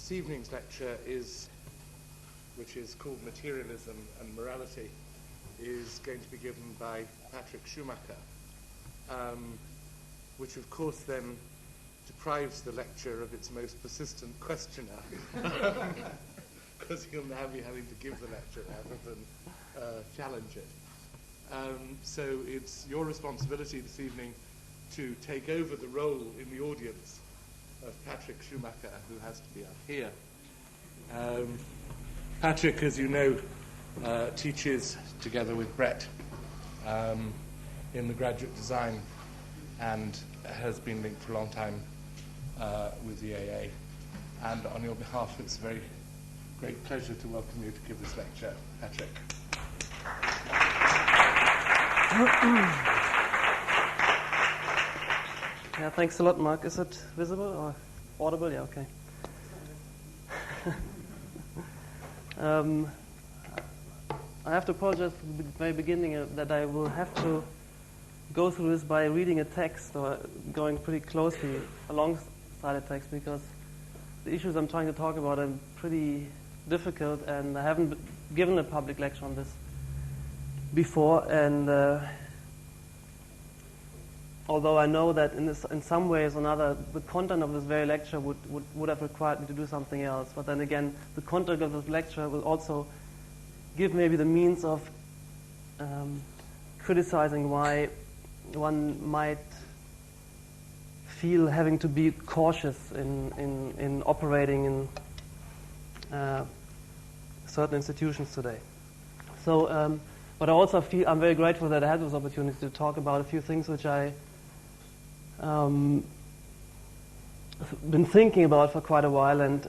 This evening's lecture which is called Materialism and Morality, is going to be given by Patrick Schumacher, which of course then deprives the lecture of its most persistent questioner, because he'll now be having to give the lecture rather than challenge it. So it's your responsibility this evening to take over the role in the audience of Patrick Schumacher, who has to be up here. Patrick, as you know, teaches together with Brett in the graduate design and has been linked for a long time with the AA. And on your behalf, it's a very great pleasure to welcome you to give this lecture, Patrick. Yeah, thanks a lot, Mark. Is it visible or audible? Yeah, okay. I have to apologize from the very beginning that I will have to go through this by reading a text or going pretty closely alongside a text, because the issues I'm trying to talk about are pretty difficult, and I haven't given a public lecture on this before, and although I know that in some ways or another the content of this very lecture would have required me to do something else, but then again the content of this lecture will also give maybe the means of criticizing why one might feel having to be cautious in operating in certain institutions today. So, but I also feel I'm very grateful that I had this opportunity to talk about a few things which I been thinking about for quite a while, and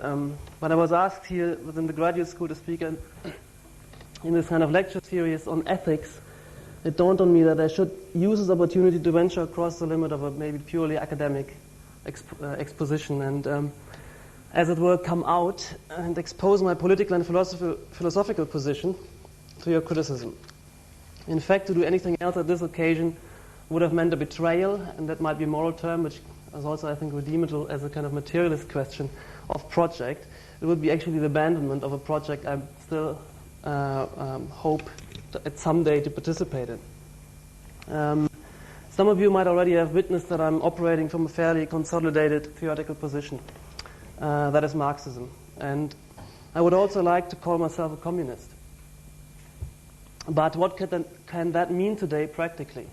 when I was asked here within the graduate school to speak in this kind of lecture series on ethics, it dawned on me that I should use this opportunity to venture across the limit of a maybe purely academic exposition and, as it were, come out and expose my political and philosophical position to your criticism. In fact, to do anything else at this occasion would have meant a betrayal, and that might be a moral term, which is also, I think, redeemable as a kind of materialist question of project. It would be actually the abandonment of a project I still hope at some day to participate in. Some of you might already have witnessed that I'm operating from a fairly consolidated theoretical position. That is Marxism. And I would also like to call myself a communist. But what can that mean today practically?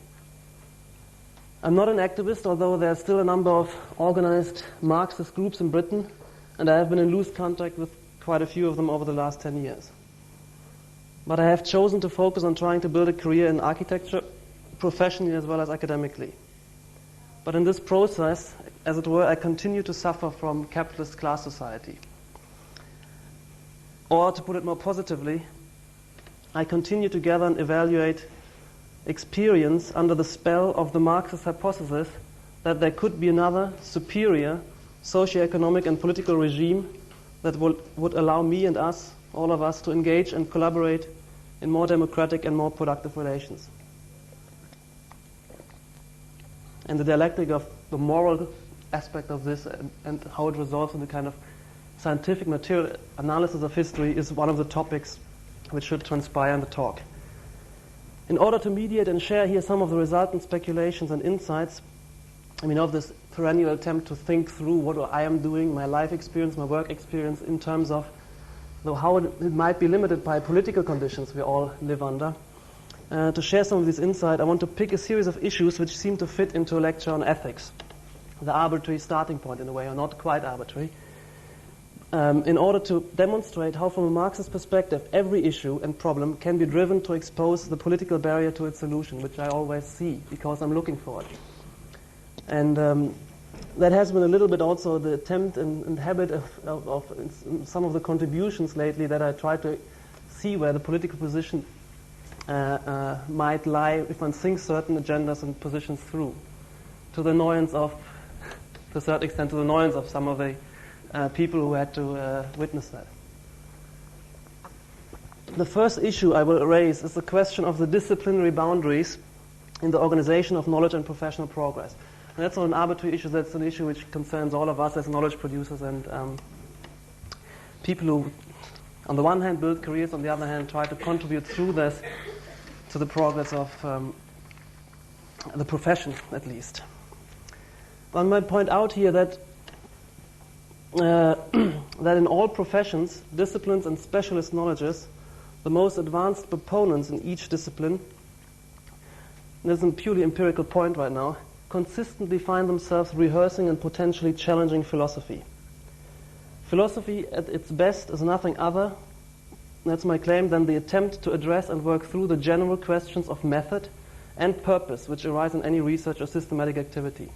I'm not an activist, although there are still a number of organized Marxist groups in Britain, and I have been in loose contact with quite a few of them over the last 10 years. But I have chosen to focus on trying to build a career in architecture, professionally as well as academically. But in this process, as it were, I continue to suffer from capitalist class society. Or, to put it more positively, I continue to gather and evaluate experience under the spell of the Marxist hypothesis that there could be another, superior, socio-economic and political regime that would allow me and us, all of us, to engage and collaborate in more democratic and more productive relations. And the dialectic of the moral aspect of this and how it resolves in the kind of scientific material analysis of history is one of the topics which should transpire in the talk. In order to mediate and share here some of the resultant speculations and insights, of this perennial attempt to think through what I am doing, my life experience, my work experience, in terms of how it might be limited by political conditions we all live under. To share some of this insight, I want to pick a series of issues which seem to fit into a lecture on ethics, the arbitrary starting point in a way, or not quite arbitrary, in order to demonstrate how, from a Marxist perspective, every issue and problem can be driven to expose the political barrier to its solution, which I always see because I'm looking for it. And that has been a little bit also the attempt and habit of some of the contributions lately, that I try to see where the political position might lie if one thinks certain agendas and positions through, to the annoyance of, to a certain extent, to the annoyance of some of the people who had to witness that. The first issue I will raise is the question of the disciplinary boundaries in the organization of knowledge and professional progress. And that's not an arbitrary issue, that's an issue which concerns all of us as knowledge producers and people who, on the one hand, build careers, on the other hand, try to contribute through this to the progress of the profession, at least. One might point out here that that in all professions, disciplines, and specialist knowledges, the most advanced proponents in each discipline, and this is a purely empirical point right now, consistently find themselves rehearsing and potentially challenging philosophy. Philosophy at its best is nothing other, that's my claim, than the attempt to address and work through the general questions of method and purpose which arise in any research or systematic activity.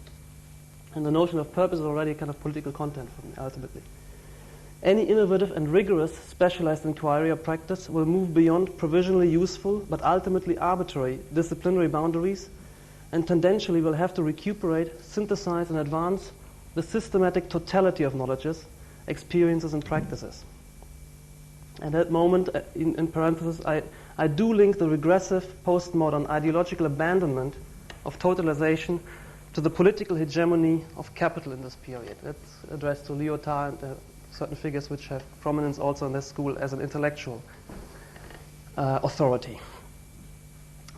And the notion of purpose is already a kind of political content for me, ultimately. Any innovative and rigorous specialized inquiry or practice will move beyond provisionally useful but ultimately arbitrary disciplinary boundaries and tendentially will have to recuperate, synthesize, and advance the systematic totality of knowledges, experiences, and practices. At that moment, in parentheses, I do link the regressive postmodern ideological abandonment of totalization to the political hegemony of capital in this period. That's addressed to Lyotard and certain figures which have prominence also in this school as an intellectual authority.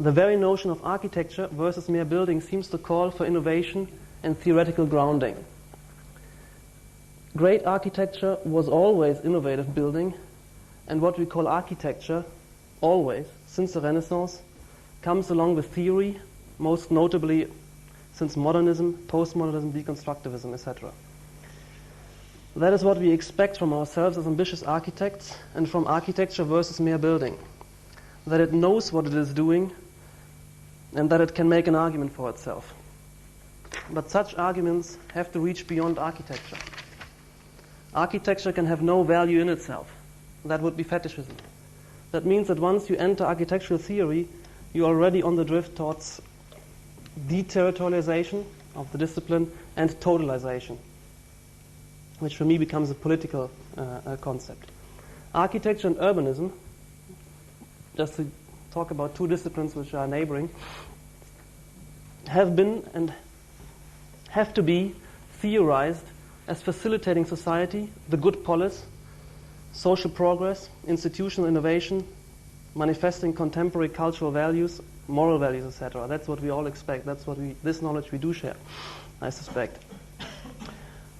The very notion of architecture versus mere building seems to call for innovation and theoretical grounding. Great architecture was always innovative building, and what we call architecture, always, since the Renaissance, comes along with theory, most notably since modernism, postmodernism, deconstructivism, etc. That is what we expect from ourselves as ambitious architects and from architecture versus mere building. That it knows what it is doing and that it can make an argument for itself. But such arguments have to reach beyond architecture. Architecture can have no value in itself. That would be fetishism. That means that once you enter architectural theory, you're already on the drift towards deterritorialization of the discipline and totalization, which for me becomes a political concept. Architecture and urbanism, just to talk about two disciplines which are neighboring, have been and have to be theorized as facilitating society, the good polis, social progress, institutional innovation, manifesting contemporary cultural values, moral values, etc. That's what we all expect. That's what this knowledge we do share, I suspect.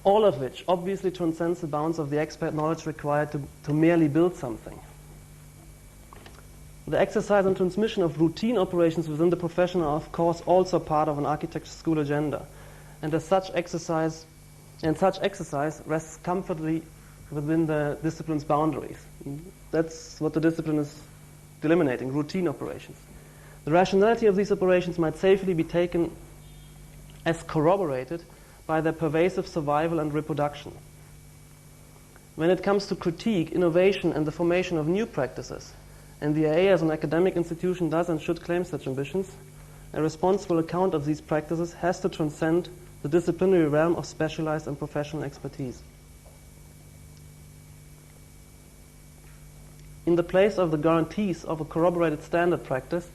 All of which obviously transcends the bounds of the expert knowledge required to merely build something. The exercise and transmission of routine operations within the profession are, of course, also part of an architecture school agenda. And such exercise rests comfortably within the discipline's boundaries. That's what the discipline is delimiting, routine operations. The rationality of these operations might safely be taken as corroborated by their pervasive survival and reproduction. When it comes to critique, innovation, and the formation of new practices, and the AA as an academic institution does and should claim such ambitions, a responsible account of these practices has to transcend the disciplinary realm of specialized and professional expertise. In the place of the guarantees of a corroborated standard practice,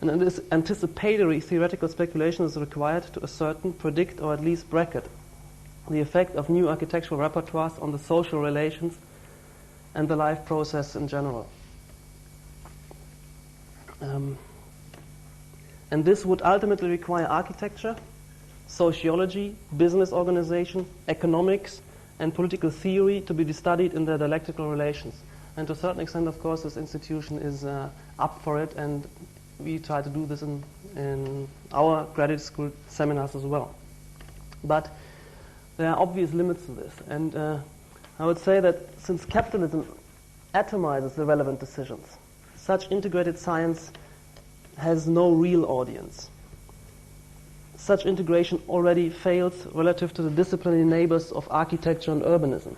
an anticipatory theoretical speculation is required to ascertain, predict, or at least bracket the effect of new architectural repertoires on the social relations and the life process in general. And this would ultimately require architecture, sociology, business organization, economics, and political theory to be studied in their dialectical relations. And to a certain extent, of course, this institution is up for it, and we try to do this in our graduate school seminars as well. But there are obvious limits to this. And I would say that since capitalism atomizes the relevant decisions, such integrated science has no real audience. Such integration already fails relative to the disciplinary neighbors of architecture and urbanism.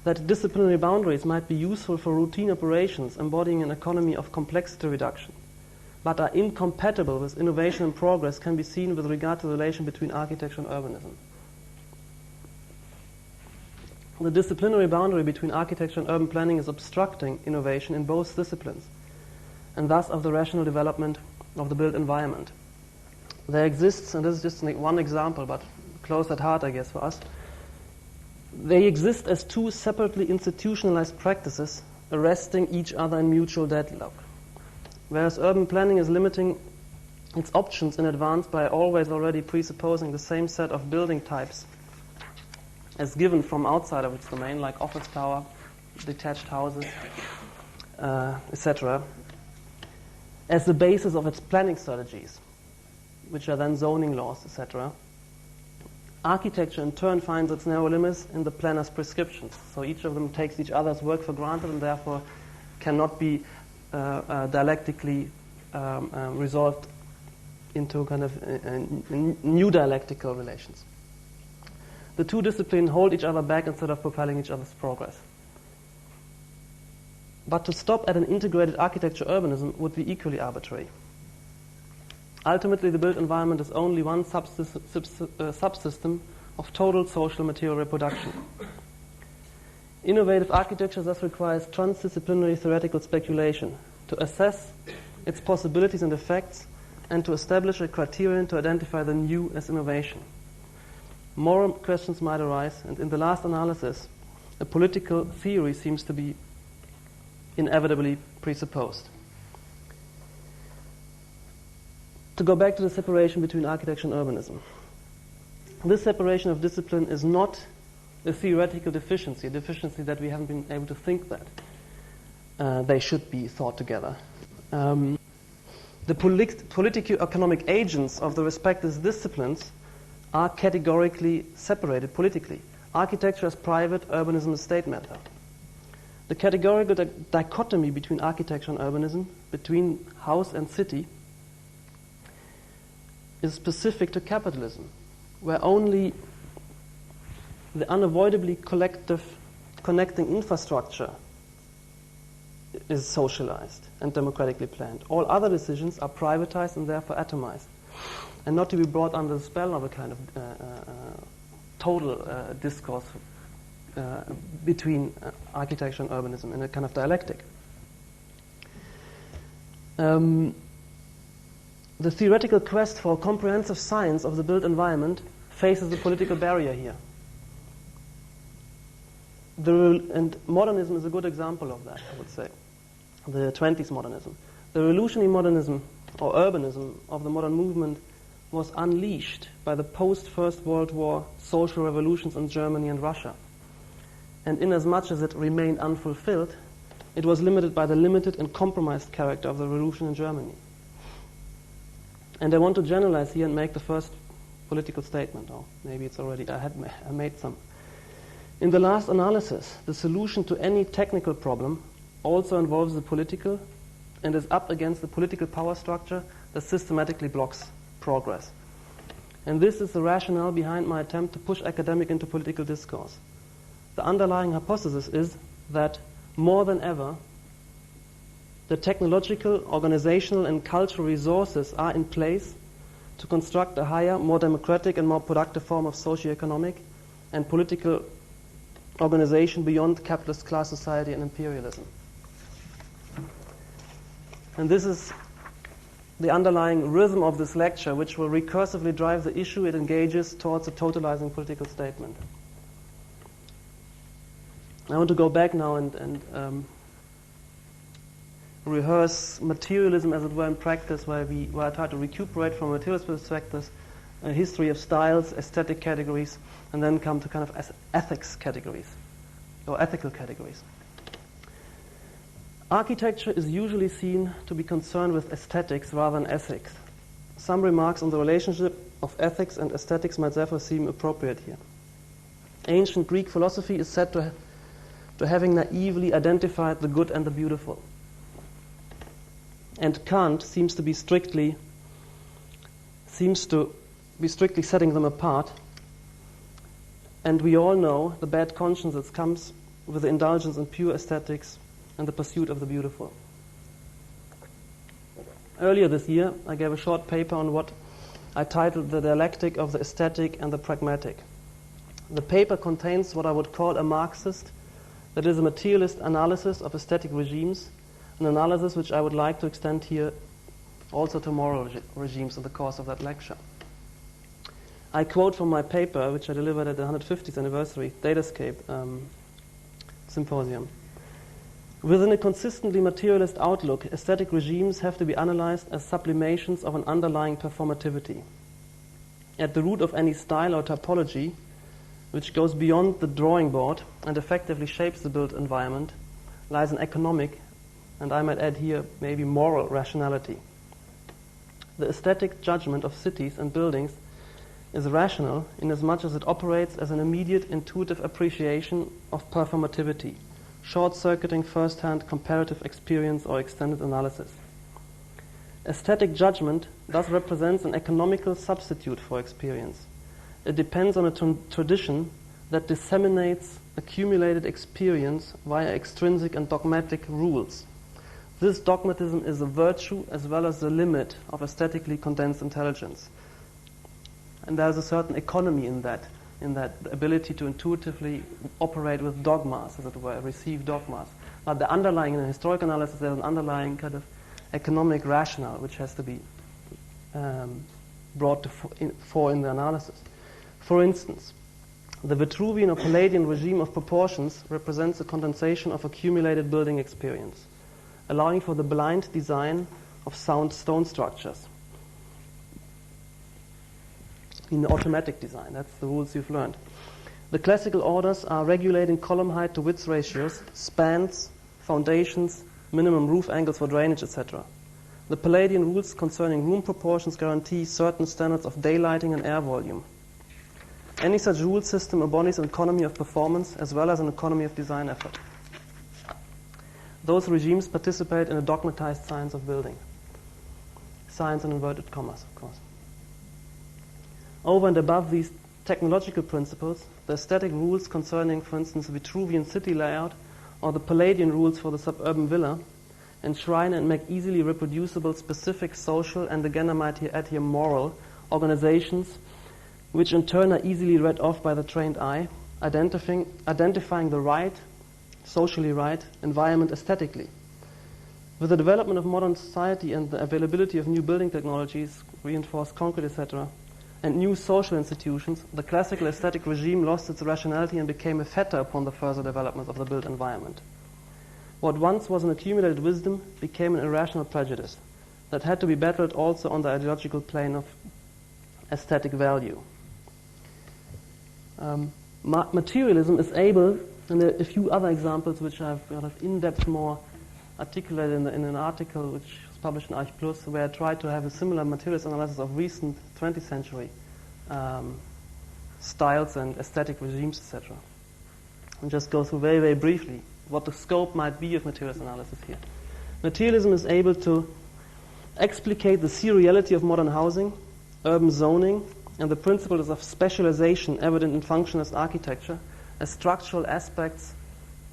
That disciplinary boundaries might be useful for routine operations embodying an economy of complexity reduction, but are incompatible with innovation and progress can be seen with regard to the relation between architecture and urbanism. The disciplinary boundary between architecture and urban planning is obstructing innovation in both disciplines, and thus of the rational development of the built environment. There exists, and this is just one example, but close at heart, I guess, for us, They exist as two separately institutionalized practices, arresting each other in mutual deadlock. Whereas urban planning is limiting its options in advance by always already presupposing the same set of building types as given from outside of its domain, like office tower, detached houses, etc., as the basis of its planning strategies, which are then zoning laws, etc. Architecture, in turn, finds its narrow limits in the planner's prescriptions. So each of them takes each other's work for granted and therefore cannot be dialectically resolved into kind of new dialectical relations. The two disciplines hold each other back instead of propelling each other's progress. But to stop at an integrated architecture urbanism would be equally arbitrary. Ultimately, the built environment is only one subsystem of total social material reproduction. Innovative architecture thus requires transdisciplinary theoretical speculation to assess its possibilities and effects and to establish a criterion to identify the new as innovation. Moral questions might arise, and in the last analysis, a political theory seems to be inevitably presupposed. To go back to the separation between architecture and urbanism. This separation of discipline is not a theoretical deficiency, a deficiency that we haven't been able to think that they should be thought together. The politico-economic agents of the respective disciplines are categorically separated politically. Architecture as private, urbanism as state matter. The categorical dichotomy between architecture and urbanism, between house and city, is specific to capitalism, where only the unavoidably collective connecting infrastructure is socialized and democratically planned. All other decisions are privatized and therefore atomized, and not to be brought under the spell of a kind of total discourse between architecture and urbanism in a kind of dialectic. The theoretical quest for a comprehensive science of the built environment faces a political barrier here. And modernism is a good example of that, I would say. The 20s modernism. The revolutionary modernism, or urbanism, of the modern movement was unleashed by the post-First World War social revolutions in Germany and Russia. And inasmuch as it remained unfulfilled, it was limited by the limited and compromised character of the revolution in Germany. And I want to generalize here and make the first political statement, or maybe it's already, I made some. In the last analysis, the solution to any technical problem also involves the political and is up against the political power structure that systematically blocks progress. And this is the rationale behind my attempt to push academic into political discourse. The underlying hypothesis is that more than ever, the technological, organizational, and cultural resources are in place to construct a higher, more democratic, and more productive form of socio-economic and political organization beyond capitalist class society and imperialism. And this is the underlying rhythm of this lecture, which will recursively drive the issue it engages towards a totalizing political statement. I want to go back now and rehearse materialism, as it were, in practice, where I try to recuperate from a materialist perspective a history of styles, aesthetic categories, and then come to kind of ethics categories, or ethical categories. Architecture is usually seen to be concerned with aesthetics rather than ethics. Some remarks on the relationship of ethics and aesthetics might therefore seem appropriate here. Ancient Greek philosophy is said to having naively identified the good and the beautiful. And Kant seems to be strictly setting them apart. And we all know the bad conscience that comes with the indulgence in pure aesthetics and the pursuit of the beautiful. Earlier this year, I gave a short paper on what I titled The Dialectic of the Aesthetic and the Pragmatic. The paper contains what I would call a Marxist, that is a materialist analysis of aesthetic regimes, an analysis which I would like to extend here also to moral regimes in the course of that lecture. I quote from my paper, which I delivered at the 150th anniversary Datascape symposium. Within a consistently materialist outlook, aesthetic regimes have to be analyzed as sublimations of an underlying performativity. At the root of any style or typology, which goes beyond the drawing board and effectively shapes the built environment, lies an economic, and I might add here maybe moral rationality. The aesthetic judgment of cities and buildings is rational inasmuch as it operates as an immediate intuitive appreciation of performativity, short-circuiting first-hand comparative experience or extended analysis. Aesthetic judgment thus represents an economical substitute for experience. It depends on a tradition that disseminates accumulated experience via extrinsic and dogmatic rules. This dogmatism is a virtue as well as the limit of aesthetically condensed intelligence. And there's a certain economy in that ability to intuitively operate with dogmas, as it were, receive dogmas. But the underlying, in a historical analysis, there's an underlying kind of economic rationale which has to be brought to fore in the analysis. For instance, the Vitruvian or Palladian regime of proportions represents a condensation of accumulated building experience, allowing for the blind design of sound stone structures. In the automatic design, that's the rules you've learned. The classical orders are regulating column height to width ratios, spans, foundations, minimum roof angles for drainage, etc. The Palladian rules concerning room proportions guarantee certain standards of daylighting and air volume. Any such rule system embodies an economy of performance as well as an economy of design effort. Those regimes participate in a dogmatized science of building. Science in inverted commas, of course. Over and above these technological principles, the aesthetic rules concerning, for instance, Vitruvian city layout or the Palladian rules for the suburban villa enshrine and make easily reproducible specific social and, again I might add here, moral organizations, which in turn are easily read off by the trained eye, identifying the right, socially right, environment aesthetically. With the development of modern society and the availability of new building technologies, reinforced concrete, etc., and new social institutions, the classical aesthetic regime lost its rationality and became a fetter upon the further development of the built environment. What once was an accumulated wisdom became an irrational prejudice that had to be battled also on the ideological plane of aesthetic value. Materialism is able, and a few other examples which I've kind of in-depth more articulated in an article which was published in Arch Plus, where I tried to have a similar materialist analysis of recent 20th century styles and aesthetic regimes, etc. And just go through very, very briefly what the scope might be of materialist analysis here. Materialism is able to explicate the seriality of modern housing, urban zoning, and the principles of specialization evident in functionalist architecture as structural aspects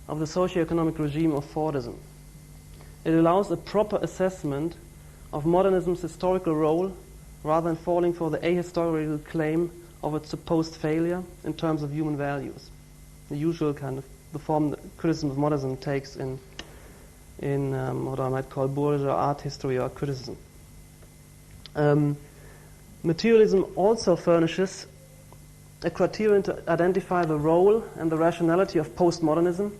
of the socio-economic regime of Fordism. It allows a proper assessment of modernism's historical role rather than falling for the ahistorical claim of its supposed failure in terms of human values. The usual kind of the form that criticism of modernism takes in what I might call bourgeois art history or criticism. Materialism also furnishes a criterion to identify the role and the rationality of postmodernism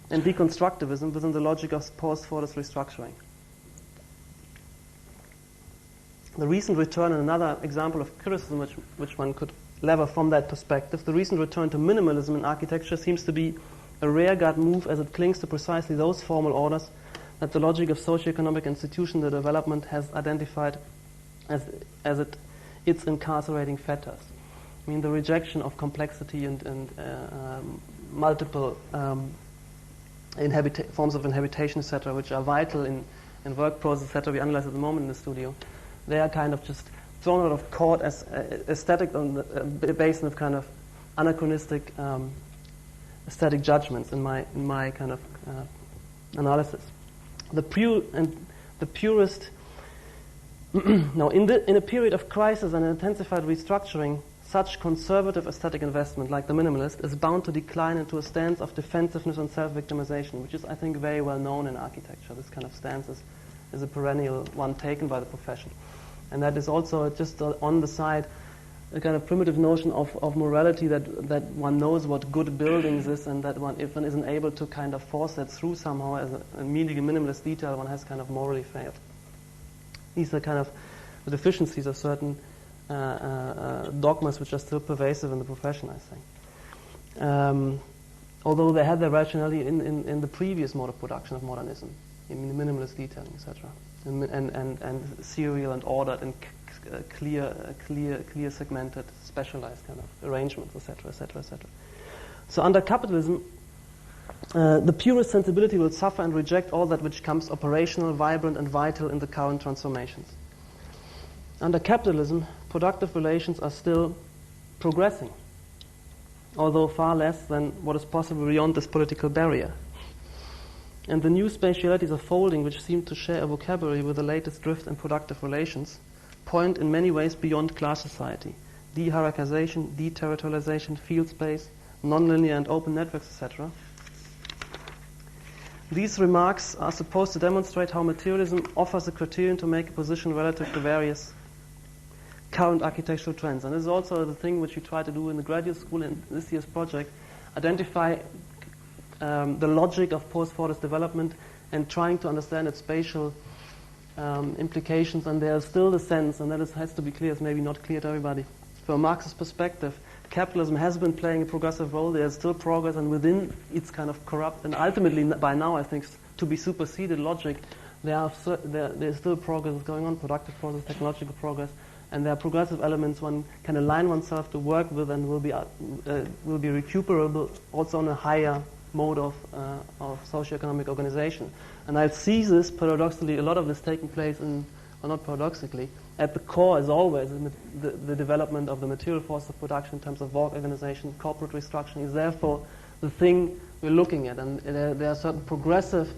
and deconstructivism within the logic of post-Fordist restructuring. The recent return, and another example of criticism which one could lever from that perspective, the recent return to minimalism in architecture seems to be a rearguard move as it clings to precisely those formal orders that the logic of socio-economic institutional development has identified as its incarcerating fetters. I mean, the rejection of complexity and multiple forms of inhabitation, etc., which are vital in work process, etc., we analyze at the moment in the studio, they are kind of just thrown out of court as aesthetic on the basis of kind of anachronistic aesthetic judgments in my kind of analysis. The purist now, in a period of crisis and intensified restructuring, such conservative aesthetic investment, like the minimalist, is bound to decline into a stance of defensiveness and self-victimization, which is, I think, very well known in architecture. This kind of stance is a perennial one taken by the profession. And that is also just on the side a kind of primitive notion of morality that one knows what good buildings is, and that one, if one isn't able to kind of force that through somehow as a merely minimalist detail, one has kind of morally failed. These are kind of the deficiencies of certain dogmas which are still pervasive in the profession, I think. Although they had their rationality in the previous mode of production of modernism, in minimalist detailing, etc., and serial and ordered and clear segmented, specialized kind of arrangements, etc., etc., etc. So under capitalism, the purest sensibility will suffer and reject all that which comes operational, vibrant, and vital in the current transformations. Under capitalism, productive relations are still progressing, although far less than what is possible beyond this political barrier. And the new spatialities of folding, which seem to share a vocabulary with the latest drift in productive relations, point in many ways beyond class society. De-hierarchization, deterritorialization, field space, nonlinear and open networks, etc. These remarks are supposed to demonstrate how materialism offers a criterion to make a position relative to various current architectural trends. And this is also the thing which we try to do in the graduate school in this year's project, identify the logic of post-Fordist development and trying to understand its spatial implications. And there's still the sense, and that has to be clear, it's maybe not clear to everybody, from a Marxist perspective, capitalism has been playing a progressive role. There's still progress, and within its kind of corrupt, and ultimately by now I think to be superseded logic, there's still progress going on, productive progress, technological progress, and there are progressive elements one can align oneself to work with and will be recuperable also on a higher mode of socioeconomic organization. And I see this, paradoxically, a lot of this taking place in, or not paradoxically, at the core, as always, in the development of the material force of production in terms of work organization, corporate restructuring is therefore the thing we're looking at. And there are certain progressive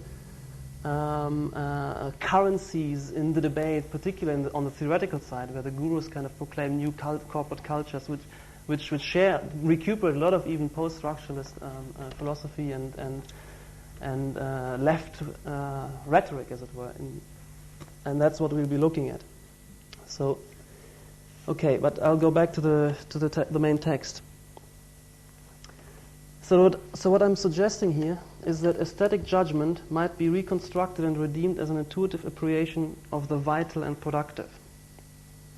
currencies in the debate, particularly on the theoretical side, where the gurus kind of proclaim new corporate cultures, which recuperate a lot of even post-structuralist philosophy and left rhetoric, as it were, and that's what we'll be looking at. So, okay, but I'll go back to the main text. So what I'm suggesting here is that aesthetic judgment might be reconstructed and redeemed as an intuitive appreciation of the vital and productive.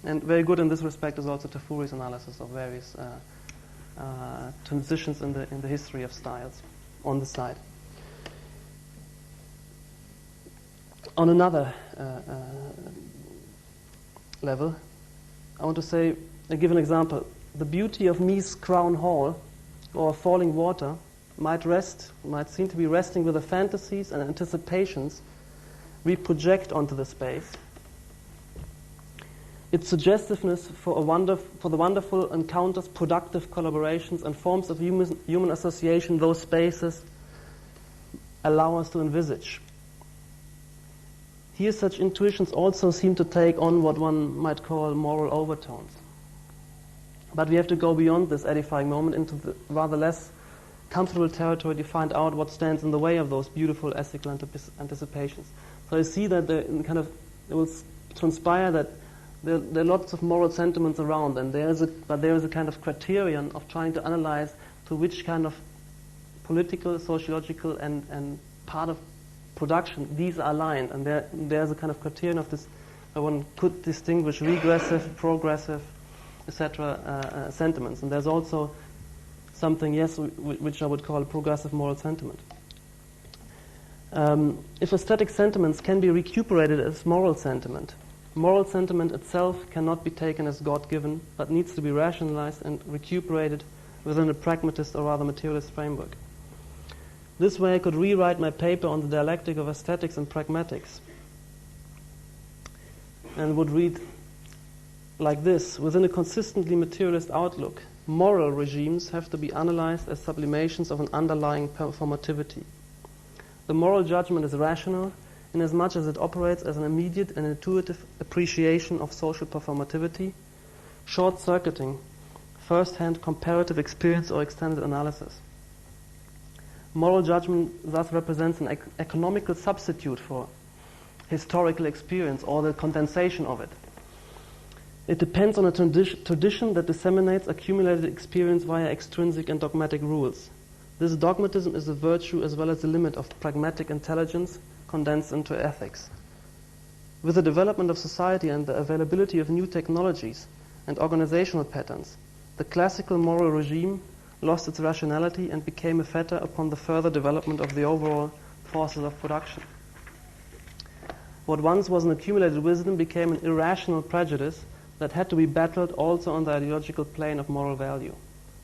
And very good in this respect is also Tafuri's analysis of various transitions in the history of styles on the side. On another level, I want to give an example. The beauty of Mee's Crown Hall or Falling Water might seem to be resting with the fantasies and anticipations we project onto the space. Its suggestiveness for the wonderful encounters, productive collaborations, and forms of human association those spaces allow us to envisage. Here such intuitions also seem to take on what one might call moral overtones. But we have to go beyond this edifying moment into the rather less comfortable territory to find out what stands in the way of those beautiful ethical anticipations. So I see that it will transpire that there are lots of moral sentiments around, and there is a kind of criterion of trying to analyze to which kind of political, sociological, and part of production these are aligned. And there's a kind of criterion of this where one could distinguish regressive, progressive, etc. Sentiments. And there's also something, which I would call a progressive moral sentiment. If aesthetic sentiments can be recuperated as moral sentiment itself cannot be taken as God-given, but needs to be rationalized and recuperated within a pragmatist or rather materialist framework. This way I could rewrite my paper on the dialectic of aesthetics and pragmatics, and would read like this: within a consistently materialist outlook, moral regimes have to be analyzed as sublimations of an underlying performativity. The moral judgment is rational inasmuch as it operates as an immediate and intuitive appreciation of social performativity, short-circuiting first-hand comparative experience or extended analysis. Moral judgment thus represents an economical substitute for historical experience or the condensation of it. It depends on a tradition that disseminates accumulated experience via extrinsic and dogmatic rules. This dogmatism is a virtue as well as the limit of pragmatic intelligence condensed into ethics. With the development of society and the availability of new technologies and organizational patterns, the classical moral regime lost its rationality and became a fetter upon the further development of the overall forces of production. What once was an accumulated wisdom became an irrational prejudice that had to be battled also on the ideological plane of moral value.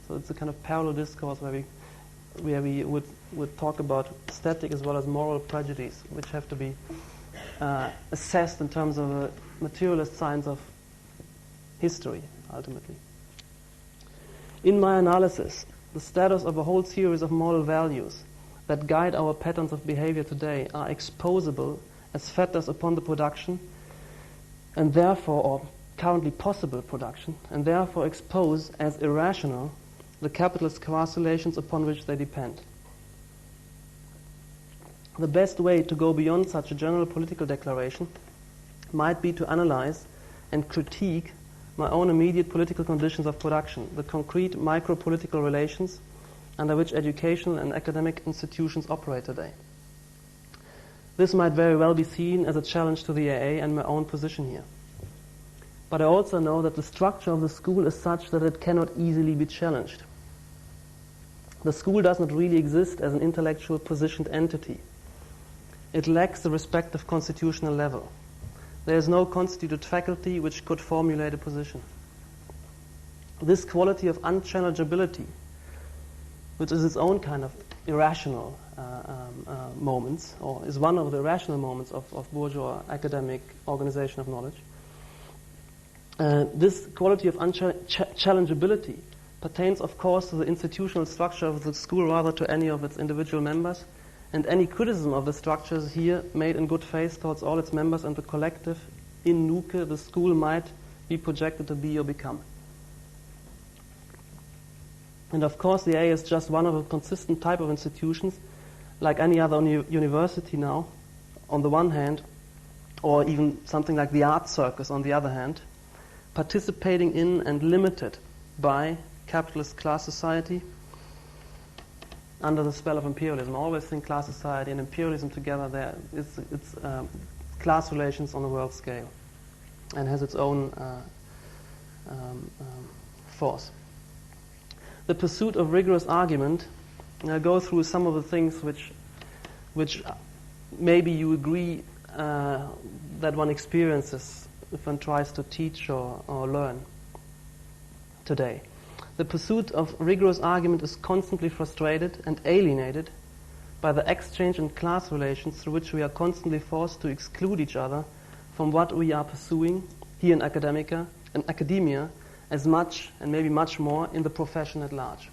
So it's a kind of parallel discourse where we would talk about static as well as moral prejudice, which have to be assessed in terms of a materialist science of history, ultimately. In my analysis, the status of a whole series of moral values that guide our patterns of behavior today are exposable as fetters upon the production, and therefore, or currently possible production, and therefore expose as irrational the capitalist class relations upon which they depend. The best way to go beyond such a general political declaration might be to analyze and critique my own immediate political conditions of production, the concrete micro-political relations under which educational and academic institutions operate today. This might very well be seen as a challenge to the AA and my own position here. But I also know that the structure of the school is such that it cannot easily be challenged. The school does not really exist as an intellectual positioned entity. It lacks the respective constitutional level. There is no constituted faculty which could formulate a position. This quality of unchallengeability, which is its own kind of irrational moments, or is one of the irrational moments of bourgeois academic organization of knowledge, this quality of unchallengeability pertains, of course, to the institutional structure of the school rather to any of its individual members, and any criticism of the structures here made in good faith towards all its members and the collective in nuke the school might be projected to be or become. And of course the AA is just one of a consistent type of institutions like any other university now, on the one hand, or even something like the art circus on the other hand, participating in and limited by capitalist class society under the spell of imperialism. I always think class society and imperialism together there. It's class relations on a world scale and has its own force. The pursuit of rigorous argument, I'll go through some of the things which maybe you agree that one experiences if one tries to teach or learn today. The pursuit of rigorous argument is constantly frustrated and alienated by the exchange and class relations through which we are constantly forced to exclude each other from what we are pursuing here in academia as much and maybe much more in the profession at large.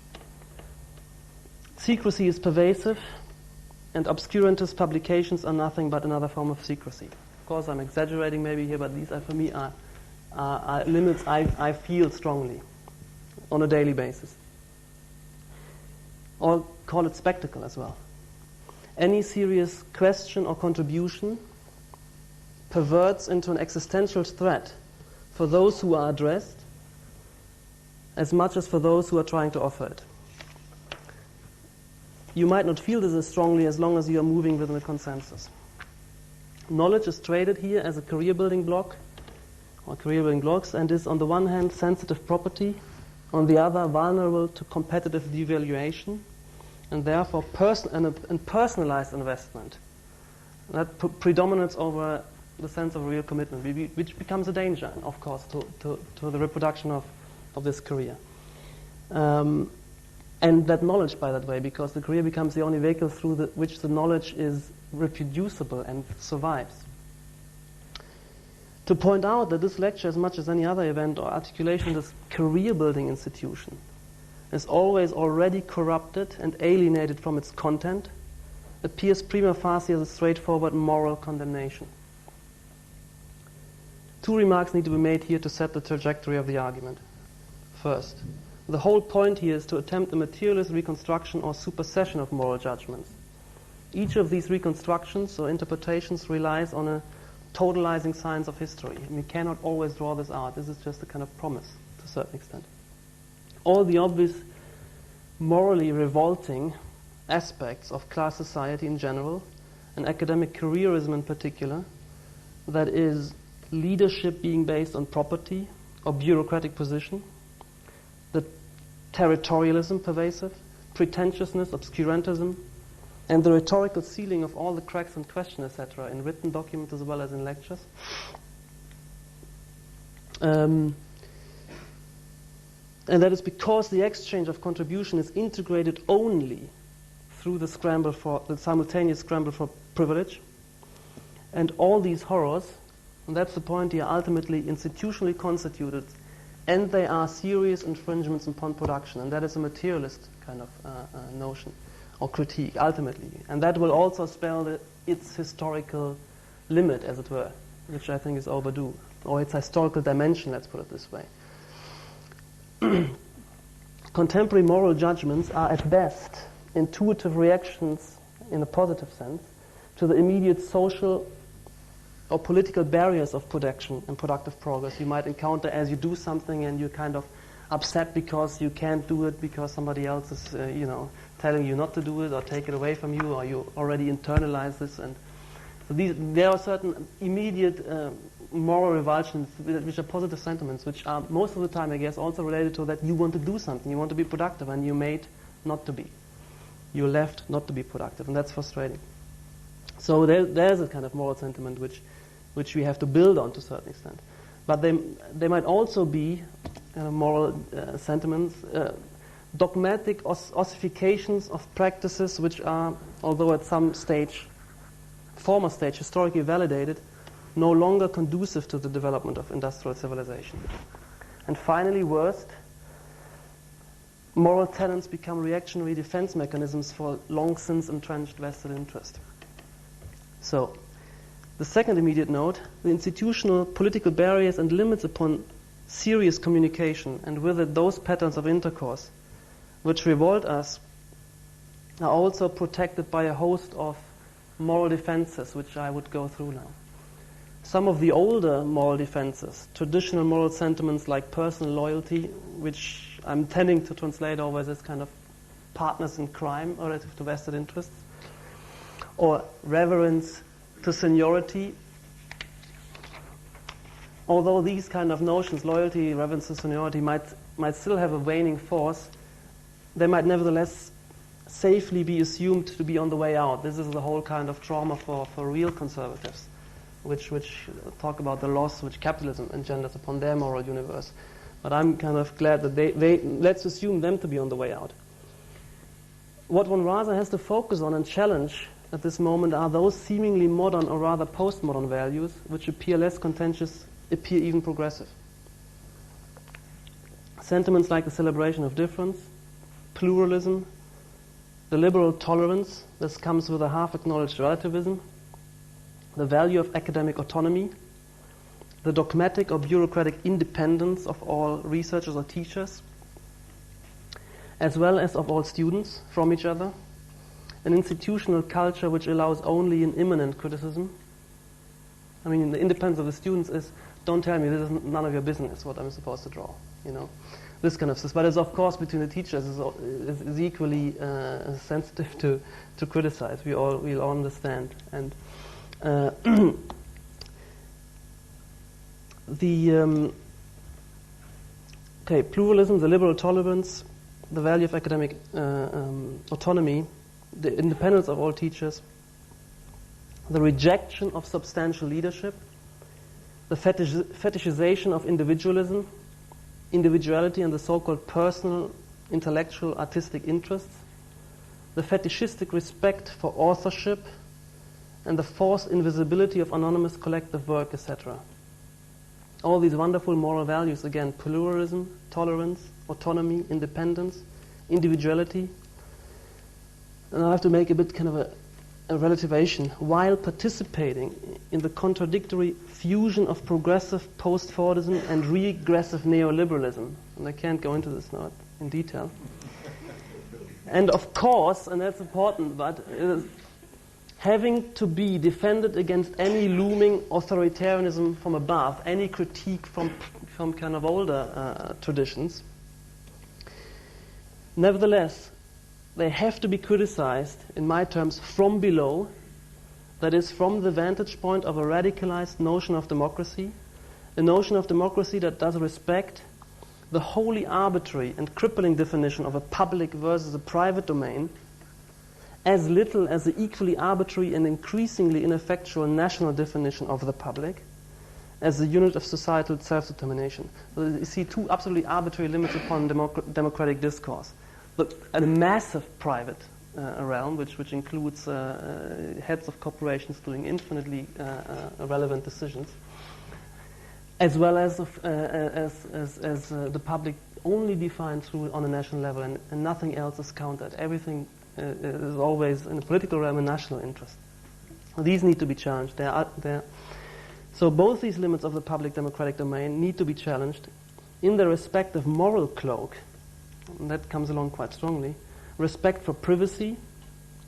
Secrecy is pervasive, and obscurantist publications are nothing but another form of secrecy. Of course, I'm exaggerating maybe here, but these are, for me, are limits I feel strongly on a daily basis. Or call it spectacle as well. Any serious question or contribution perverts into an existential threat for those who are addressed as much as for those who are trying to offer it. You might not feel this as strongly as long as you are moving within a consensus. Knowledge is traded here as a career building block, or career building blocks, and is on the one hand sensitive property, on the other vulnerable to competitive devaluation, and therefore personalized investment that predominates over the sense of real commitment, which becomes a danger, of course, to the reproduction of this career. And that knowledge, by that way, because the career becomes the only vehicle through which the knowledge is reproducible and survives. To point out that this lecture, as much as any other event or articulation in this career-building institution, is always already corrupted and alienated from its content, appears prima facie as a straightforward moral condemnation. Two remarks need to be made here to set the trajectory of the argument. First, the whole point here is to attempt a materialist reconstruction or supersession of moral judgments. Each of these reconstructions or interpretations relies on a totalizing science of history. And we cannot always draw this out. This is just a kind of promise to a certain extent. All the obvious morally revolting aspects of class society in general, and academic careerism in particular, that is leadership being based on property or bureaucratic position, the territorialism pervasive, pretentiousness, obscurantism, and the rhetorical sealing of all the cracks and questions, etc., in written documents as well as in lectures. And that is because the exchange of contribution is integrated only through the simultaneous scramble for privilege. And all these horrors, and that's the point here, ultimately institutionally constituted, and they are serious infringements upon production. And that is a materialist kind of notion or critique, ultimately. And that will also spell its historical limit, as it were, which I think is overdue, or its historical dimension, let's put it this way. Contemporary moral judgments are at best intuitive reactions, in a positive sense, to the immediate social or political barriers of production and productive progress you might encounter as you do something and you're kind of upset because you can't do it because somebody else is, telling you not to do it or take it away from you, or you already internalize this. And so there are certain immediate moral revulsions which are positive sentiments, which are most of the time, I guess, also related to that you want to do something, you want to be productive, and you're made not to be. You're left not to be productive, and that's frustrating. So there's a kind of moral sentiment which we have to build on to a certain extent. But they might also be moral sentiments, dogmatic ossifications of practices which are, although at some stage, former stage, historically validated, no longer conducive to the development of industrial civilization. And finally, worst, moral tenets become reactionary defense mechanisms for long since entrenched vested interest. So, the second immediate note, the institutional political barriers and limits upon serious communication, and with it those patterns of intercourse which revolt us, are also protected by a host of moral defenses, which I would go through now. Some of the older moral defenses, traditional moral sentiments like personal loyalty, which I'm tending to translate over as this kind of partners in crime relative to vested interests, or reverence to seniority. Although these kind of notions, loyalty, reverence to seniority, might still have a waning force, they might nevertheless safely be assumed to be on the way out. This is the whole kind of trauma for real conservatives, which talk about the loss which capitalism engenders upon their moral universe. But I'm kind of glad that they let's assume them to be on the way out. What one rather has to focus on and challenge at this moment are those seemingly modern or rather postmodern values which appear less contentious, appear even progressive. Sentiments like the celebration of difference, pluralism, the liberal tolerance, this comes with a half-acknowledged relativism, the value of academic autonomy, the dogmatic or bureaucratic independence of all researchers or teachers, as well as of all students from each other, an institutional culture which allows only an immanent criticism. I mean, the independence of the students is, don't tell me, this is none of your business what I'm supposed to draw, this kind of stuff. But it's, of course, between the teachers is equally sensitive to criticize. We'll all understand. And pluralism, the liberal tolerance, the value of academic autonomy, the independence of all teachers, the rejection of substantial leadership, the fetishization of individuality and the so-called personal, intellectual, artistic interests, the fetishistic respect for authorship, and the forced invisibility of anonymous collective work, etc. All these wonderful moral values, again, pluralism, tolerance, autonomy, independence, individuality. And I have to make a bit kind of a relativation. While participating in the contradictory fusion of progressive post-Fordism and regressive neoliberalism, and I can't go into this now in detail. And of course, and that's important, but having to be defended against any looming authoritarianism from above, any critique from kind of older traditions. Nevertheless, they have to be criticized, in my terms, from below, that is, from the vantage point of a radicalized notion of democracy, a notion of democracy that does respect the wholly arbitrary and crippling definition of a public versus a private domain, as little as the equally arbitrary and increasingly ineffectual national definition of the public as the unit of societal self-determination. So you see two absolutely arbitrary limits upon democratic discourse. A massive private realm, which includes heads of corporations doing infinitely relevant decisions, as well as the public only defined through on a national level, and nothing else is counted. Everything is always in the political realm a national interest. These need to be challenged. So both these limits of the public democratic domain need to be challenged in their respective moral cloak, and that comes along quite strongly, respect for privacy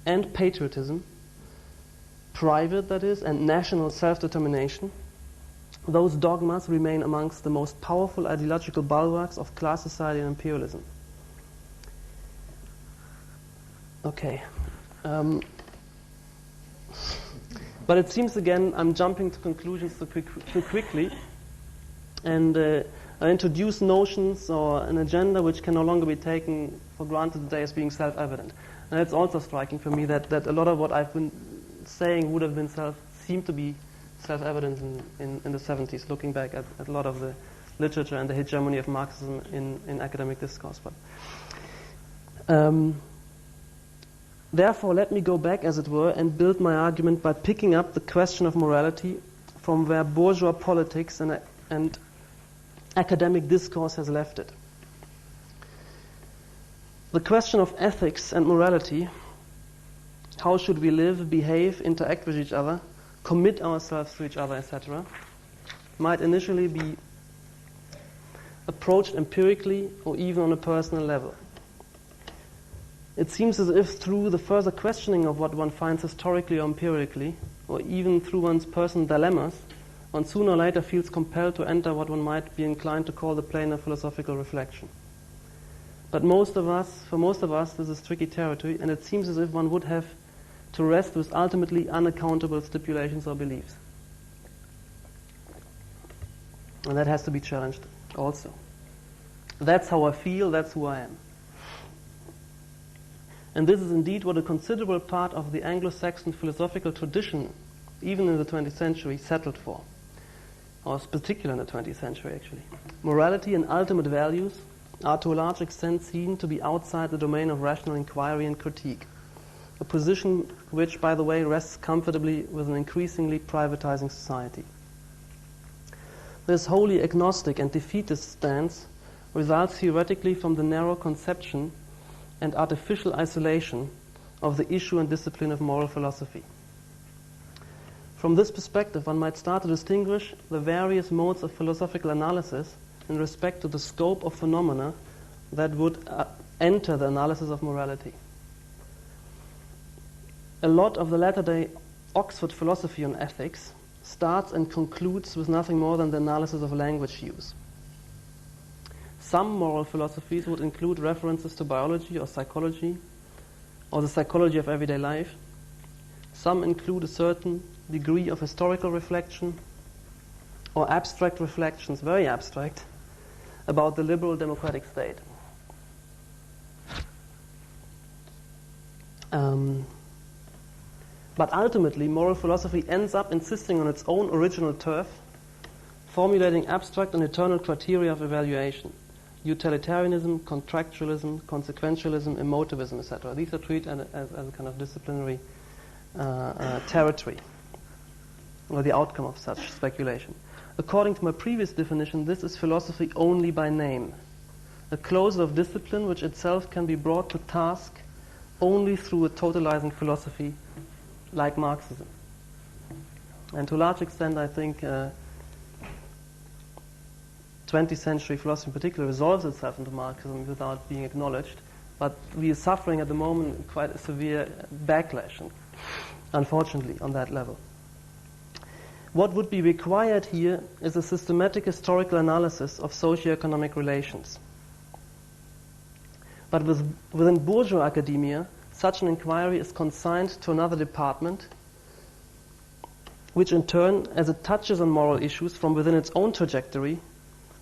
and patriotism, private, that is, and national self-determination. Those dogmas remain amongst the most powerful ideological bulwarks of class society and imperialism. Okay. But it seems, again, I'm jumping to conclusions too quickly, and I introduce notions or an agenda which can no longer be taken for granted today as being self-evident. And it's also striking for me that a lot of what I've been saying would have been seemed to be self-evident in the 70s, looking back at a lot of the literature and the hegemony of Marxism in academic discourse. But therefore, let me go back, as it were, and build my argument by picking up the question of morality from where bourgeois politics and academic discourse has left it. The question of ethics and morality, how should we live, behave, interact with each other, commit ourselves to each other, etc., might initially be approached empirically or even on a personal level. It seems as if through the further questioning of what one finds historically or empirically, or even through one's personal dilemmas, one sooner or later feels compelled to enter what one might be inclined to call the plane of philosophical reflection. But for most of us, this is tricky territory, and it seems as if one would have to rest with ultimately unaccountable stipulations or beliefs. And that has to be challenged also. That's how I feel, that's who I am. And this is indeed what a considerable part of the Anglo-Saxon philosophical tradition, even in the 20th century, settled for. Or particularly in the 20th century, actually. Morality and ultimate values are to a large extent seen to be outside the domain of rational inquiry and critique. A position which, by the way, rests comfortably with an increasingly privatizing society. This wholly agnostic and defeatist stance results theoretically from the narrow conception and artificial isolation of the issue and discipline of moral philosophy. From this perspective, one might start to distinguish the various modes of philosophical analysis in respect to the scope of phenomena that would enter the analysis of morality. A lot of the latter-day Oxford philosophy on ethics starts and concludes with nothing more than the analysis of language use. Some moral philosophies would include references to biology or psychology, or the psychology of everyday life. Some include a certain degree of historical reflection, or abstract reflections, very abstract, about the liberal democratic state. But ultimately, moral philosophy ends up insisting on its own original turf, formulating abstract and eternal criteria of evaluation: utilitarianism, contractualism, consequentialism, emotivism, etc. These are treated as a kind of disciplinary territory, or the outcome of such speculation. According to my previous definition, this is philosophy only by name, a closure of discipline which itself can be brought to task only through a totalizing philosophy like Marxism. And to a large extent, I think 20th century philosophy in particular resolves itself into Marxism without being acknowledged, but we are suffering at the moment quite a severe backlash. unfortunately, on that level. What would be required here is a systematic historical analysis of socio-economic relations. But within bourgeois academia, such an inquiry is consigned to another department, which in turn, as it touches on moral issues from within its own trajectory,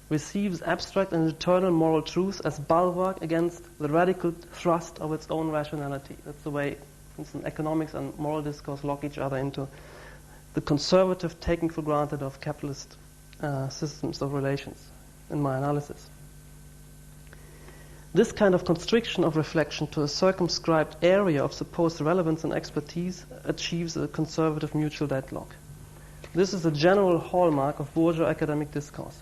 receives abstract and eternal moral truth as bulwark against the radical thrust of its own rationality. That's the way, for instance, economics and moral discourse lock each other into the conservative taking for granted of capitalist systems of relations, in my analysis. This kind of constriction of reflection to a circumscribed area of supposed relevance and expertise achieves a conservative mutual deadlock. This is a general hallmark of bourgeois academic discourse.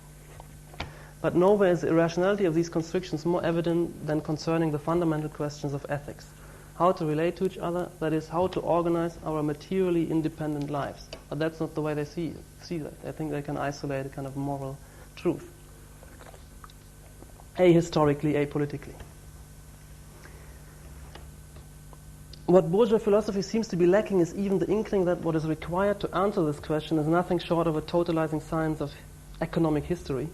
But nowhere is the irrationality of these constrictions more evident than concerning the fundamental questions of ethics. How to relate to each other, that is, how to organize our materially independent lives. But that's not the way they see that. They think they can isolate a kind of moral truth. Ahistorically, apolitically. What bourgeois philosophy seems to be lacking is even the inkling that what is required to answer this question is nothing short of a totalizing science of economic history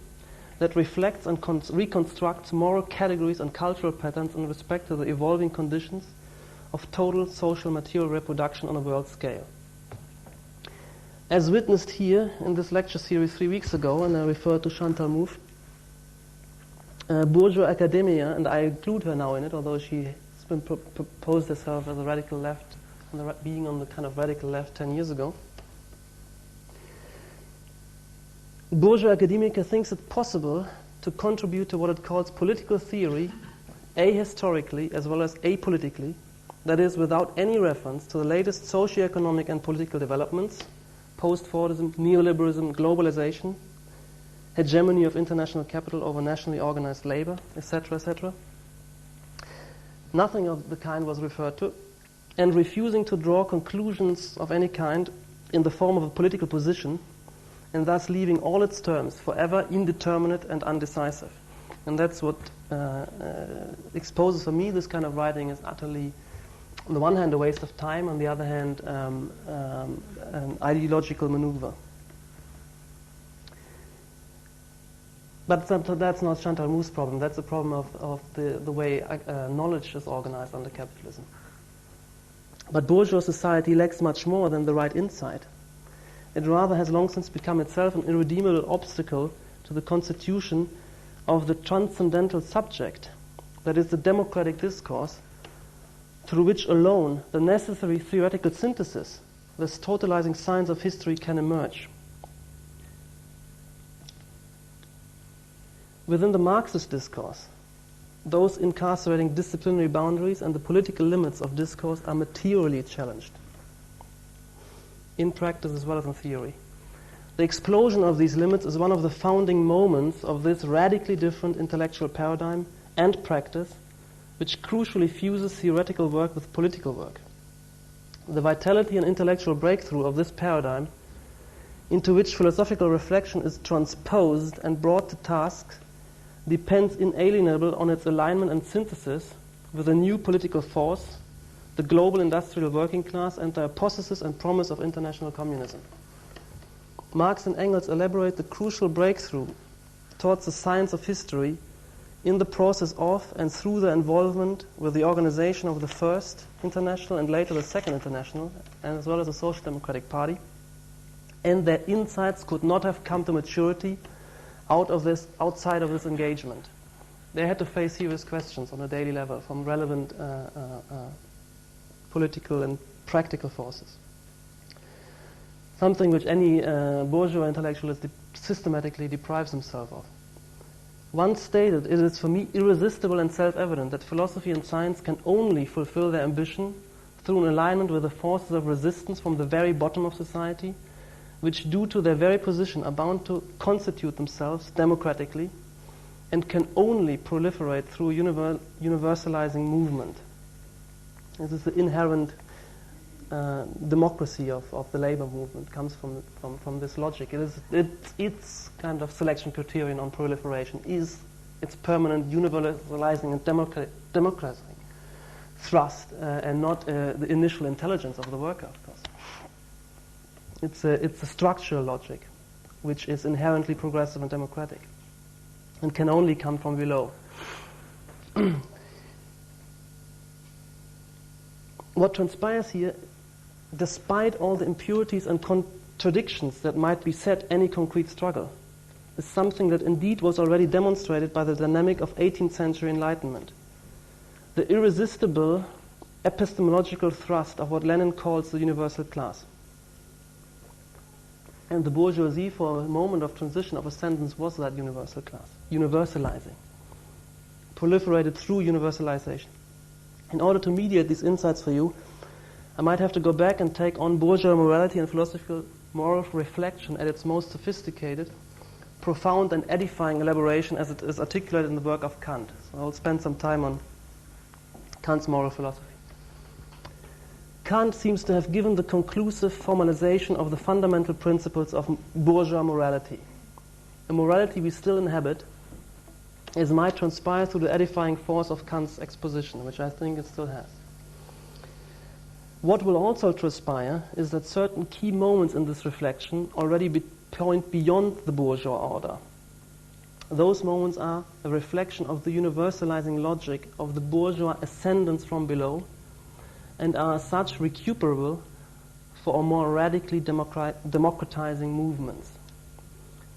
that reflects and reconstructs moral categories and cultural patterns in respect to the evolving conditions of total social material reproduction on a world scale. As witnessed here in this lecture series 3 weeks ago, and I refer to Chantal Mouffe, bourgeois academia, and I include her now in it, although she has been proposed herself as a radical left, being on the kind of radical left 10 years ago. Bourgeois academia thinks it possible to contribute to what it calls political theory, ahistorically as well as apolitically, that is, without any reference to the latest socio-economic and political developments, post-Fordism, neoliberalism, globalization, hegemony of international capital over nationally organized labor, etc., etc. Nothing of the kind was referred to, and refusing to draw conclusions of any kind in the form of a political position, and thus leaving all its terms forever indeterminate and undecisive. And that's what exposes for me this kind of writing is utterly, on the one hand, a waste of time, on the other hand, an ideological maneuver. But that's not Chantal Mouffe's problem. That's the problem of the way knowledge is organized under capitalism. But bourgeois society lacks much more than the right insight. It rather has long since become itself an irredeemable obstacle to the constitution of the transcendental subject, that is the democratic discourse, through which alone the necessary theoretical synthesis, this totalizing science of history, can emerge. Within the Marxist discourse, those incarcerating disciplinary boundaries and the political limits of discourse are materially challenged, in practice as well as in theory. The explosion of these limits is one of the founding moments of this radically different intellectual paradigm and practice, which crucially fuses theoretical work with political work. The vitality and intellectual breakthrough of this paradigm, into which philosophical reflection is transposed and brought to task, depends inalienably on its alignment and synthesis with a new political force, the global industrial working class, and the hypothesis and promise of international communism. Marx and Engels elaborate the crucial breakthrough towards the science of history in the process of and through their involvement with the organization of the First International and later the Second International, and as well as the Social Democratic Party, and their insights could not have come to maturity outside of this engagement. They had to face serious questions on a daily level from relevant political and practical forces. Something which any bourgeois intellectualist systematically deprives himself of. Once stated, it is for me irresistible and self-evident that philosophy and science can only fulfill their ambition through an alignment with the forces of resistance from the very bottom of society, which due to their very position are bound to constitute themselves democratically and can only proliferate through universalizing movement. This is the inherent democracy of the labor movement, comes from this logic. Its kind of selection criterion on proliferation is its permanent universalizing and democratizing. thrust and not the initial intelligence of the worker, of course. It's a structural logic which is inherently progressive and democratic and can only come from below. What transpires here, despite all the impurities and contradictions that might beset any concrete struggle, is something that indeed was already demonstrated by the dynamic of 18th century Enlightenment. The irresistible epistemological thrust of what Lenin calls the universal class. And the bourgeoisie, for a moment of transition of a sentence, was that universal class, universalizing, proliferated through universalization. In order to mediate these insights for you, I might have to go back and take on bourgeois morality and philosophical moral reflection at its most sophisticated, profound and edifying elaboration as it is articulated in the work of Kant. So I'll spend some time on Kant's moral philosophy. Kant seems to have given the conclusive formalization of the fundamental principles of bourgeois morality. A morality we still inhabit, as might transpire through the edifying force of Kant's exposition, which I think it still has. What will also transpire is that certain key moments in this reflection already point beyond the bourgeois order. Those moments are a reflection of the universalizing logic of the bourgeois ascendance from below, and are as such recuperable for more radically democratizing movements.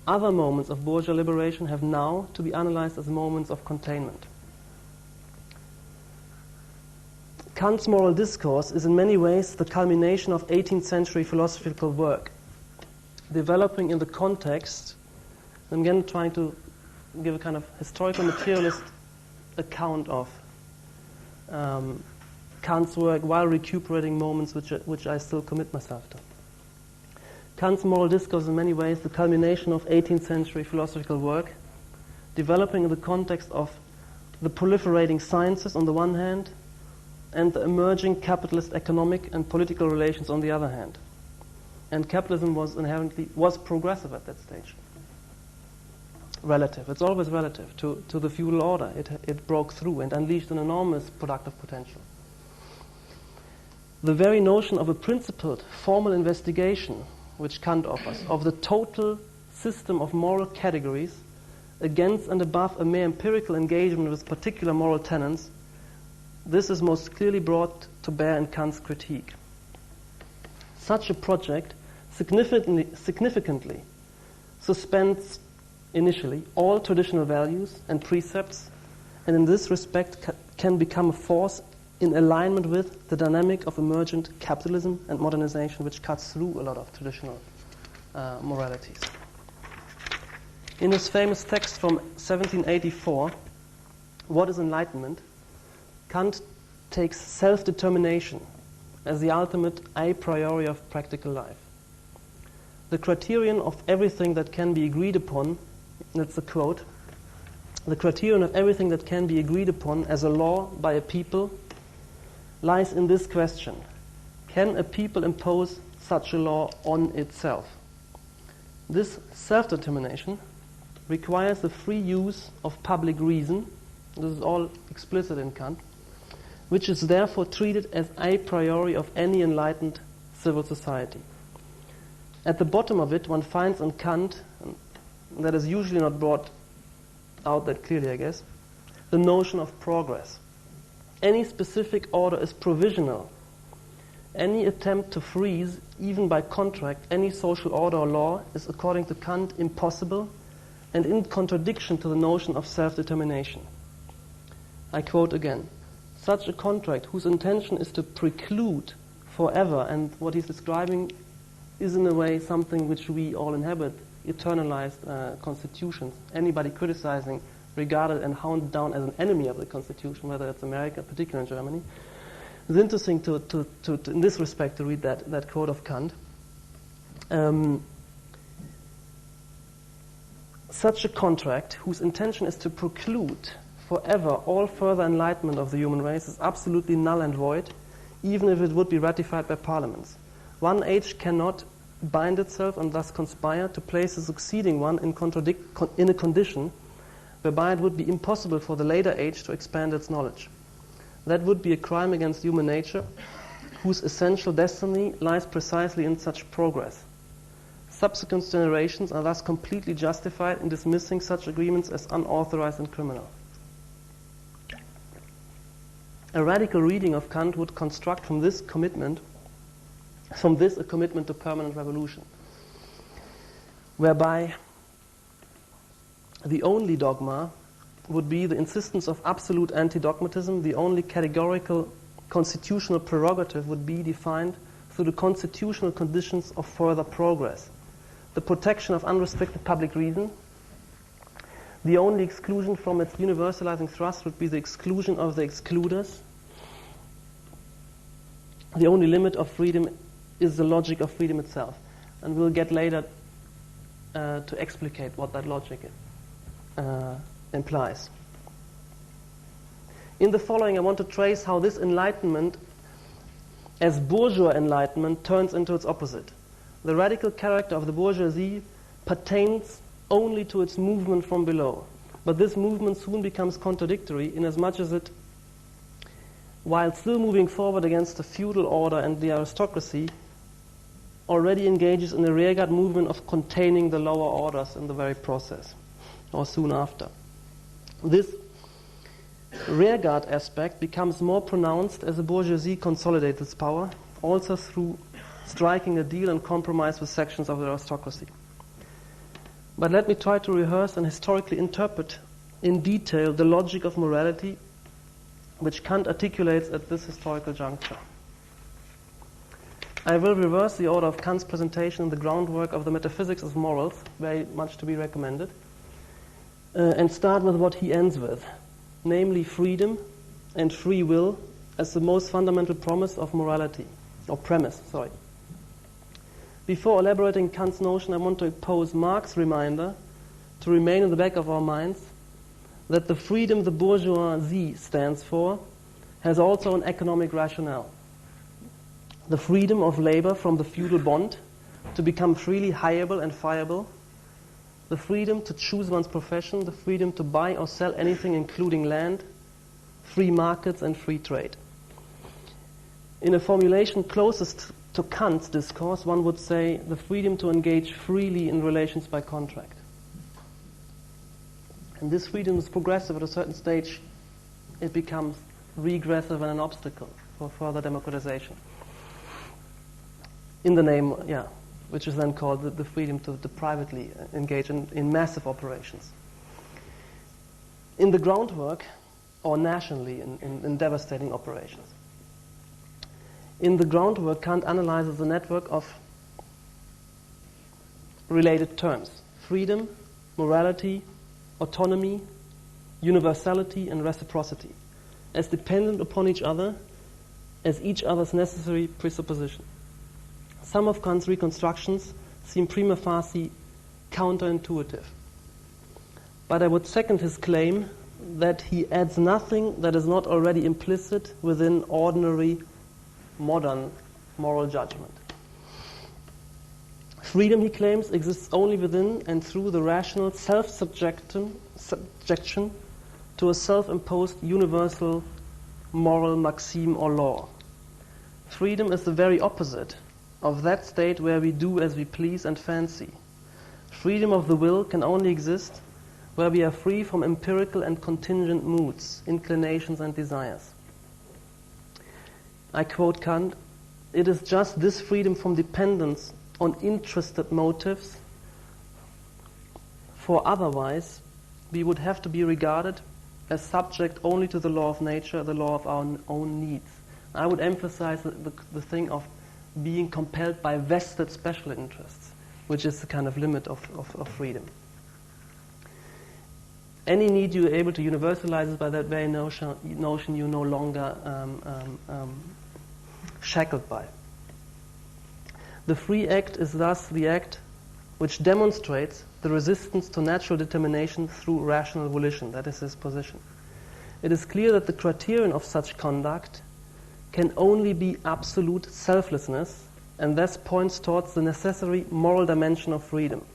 Other moments of bourgeois liberation have now to be analyzed as moments of containment. Kant's moral discourse is in many ways the culmination of 18th century philosophical work, developing in the context, I'm again trying to give a kind of historical materialist account of Kant's work while recuperating moments which I still commit myself to. Kant's moral discourse is in many ways the culmination of 18th century philosophical work, developing in the context of the proliferating sciences on the one hand, and the emerging capitalist economic and political relations on the other hand. And capitalism was progressive at that stage. Relative. It's always relative to the feudal order. It broke through and unleashed an enormous productive potential. The very notion of a principled, formal investigation, which Kant offers, of the total system of moral categories against and above a mere empirical engagement with particular moral tenets, this is most clearly brought to bear in Kant's critique. Such a project significantly suspends initially all traditional values and precepts, and in this respect can become a force in alignment with the dynamic of emergent capitalism and modernization, which cuts through a lot of traditional moralities. In his famous text from 1784, What is Enlightenment?, Kant takes self-determination as the ultimate a priori of practical life. The criterion of everything that can be agreed upon, that's a quote, the criterion of everything that can be agreed upon as a law by a people lies in this question: can a people impose such a law on itself? This self-determination requires the free use of public reason, this is all explicit in Kant, which is therefore treated as a priori of any enlightened civil society. At the bottom of it, one finds in Kant, and that is usually not brought out that clearly, I guess, the notion of progress. Any specific order is provisional. Any attempt to freeze, even by contract, any social order or law is, according to Kant, impossible and in contradiction to the notion of self-determination. I quote again, such a contract whose intention is to preclude forever, and what he's describing is in a way something which we all inhabit, eternalized constitutions. Anybody criticizing, regarded and hounded down as an enemy of the Constitution, whether it's America, particularly in Germany. It's interesting to in this respect, to read that quote of Kant. Such a contract, whose intention is to preclude forever all further enlightenment of the human race, is absolutely null and void, even if it would be ratified by parliaments. One age cannot bind itself and thus conspire to place the succeeding one in a condition whereby it would be impossible for the later age to expand its knowledge. That would be a crime against human nature, whose essential destiny lies precisely in such progress. Subsequent generations are thus completely justified in dismissing such agreements as unauthorized and criminal. A radical reading of Kant would construct from this a commitment to permanent revolution, whereby the only dogma would be the insistence of absolute anti-dogmatism. The only categorical constitutional prerogative would be defined through the constitutional conditions of further progress. The protection of unrestricted public reason. The only exclusion from its universalizing thrust would be the exclusion of the excluders. The only limit of freedom is the logic of freedom itself. And we'll get later to explicate what that logic implies. In the following, I want to trace how this enlightenment, as bourgeois enlightenment, turns into its opposite. The radical character of the bourgeoisie pertains only to its movement from below. But this movement soon becomes contradictory, inasmuch as it, while still moving forward against the feudal order and the aristocracy, already engages in a rearguard movement of containing the lower orders in the very process, or soon after. This rearguard aspect becomes more pronounced as the bourgeoisie consolidates its power, also through striking a deal and compromise with sections of the aristocracy. But let me try to rehearse and historically interpret in detail the logic of morality which Kant articulates at this historical juncture. I will reverse the order of Kant's presentation in the groundwork of the metaphysics of morals, very much to be recommended, and start with what he ends with, namely freedom and free will as the most fundamental promise of morality, or premise, sorry. Before elaborating Kant's notion, I want to pose Marx's reminder to remain in the back of our minds that the freedom the bourgeoisie stands for has also an economic rationale. The freedom of labor from the feudal bond to become freely hireable and fireable, the freedom to choose one's profession, the freedom to buy or sell anything including land, free markets and free trade. In a formulation closest to Kant's discourse, one would say the freedom to engage freely in relations by contract. And this freedom is progressive. At a certain stage, it becomes regressive and an obstacle for further democratization. In the name, which is then called the freedom to privately engage in massive operations. In the groundwork, or nationally in devastating operations. In the groundwork, Kant analyzes the network of related terms: freedom, morality, autonomy, universality, and reciprocity, as dependent upon each other, as each other's necessary presupposition. Some of Kant's reconstructions seem prima facie counterintuitive. But I would second his claim that he adds nothing that is not already implicit within ordinary modern moral judgment. Freedom, he claims, exists only within and through the rational self-subjection to a self-imposed universal moral maxim or law. Freedom is the very opposite of that state where we do as we please and fancy. Freedom of the will can only exist where we are free from empirical and contingent moods, inclinations and desires. I quote Kant, "It is just this freedom from dependence on interested motives, for otherwise we would have to be regarded as subject only to the law of nature, the law of our own needs." I would emphasize the thing of being compelled by vested special interests, which is the kind of limit of freedom. Any need you are able to universalize is by that very notion you're no longer shackled by. The free act is thus the act which demonstrates the resistance to natural determination through rational volition. That is his position. It is clear that the criterion of such conduct can only be absolute selflessness, and thus points towards the necessary moral dimension of freedom.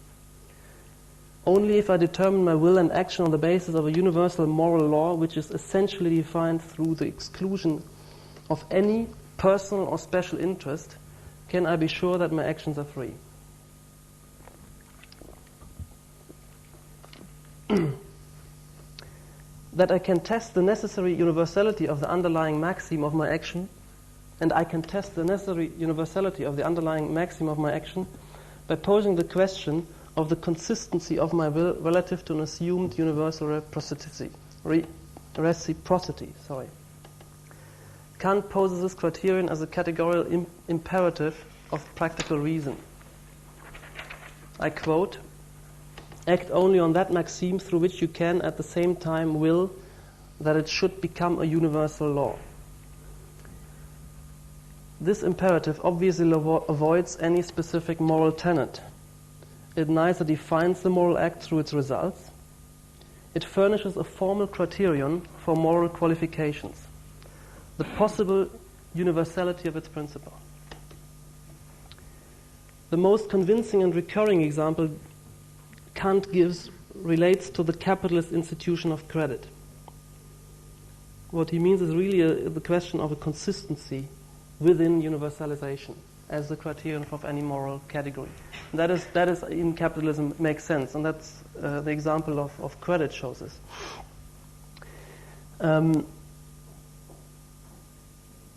only if I determine my will and action on the basis of a universal moral law which is essentially defined through the exclusion of any personal or special interest can I be sure that my actions are free. That I can test the necessary universality of the underlying maxim of my action, and I can test the necessary universality of the underlying maxim of my action by posing the question of the consistency of my will relative to an assumed universal reciprocity. Kant poses this criterion as a categorical imperative of practical reason. I quote, "Act only on that maxim through which you can at the same time will that it should become a universal law." This imperative obviously avoids any specific moral tenet. It neither defines the moral act through its results. It furnishes a formal criterion for moral qualifications, the possible universality of its principle. The most convincing and recurring example Kant gives relates to the capitalist institution of credit. What he means is really the question of a consistency within universalization as the criterion of any moral category. And that is in capitalism makes sense, and that's the example of credit shows us.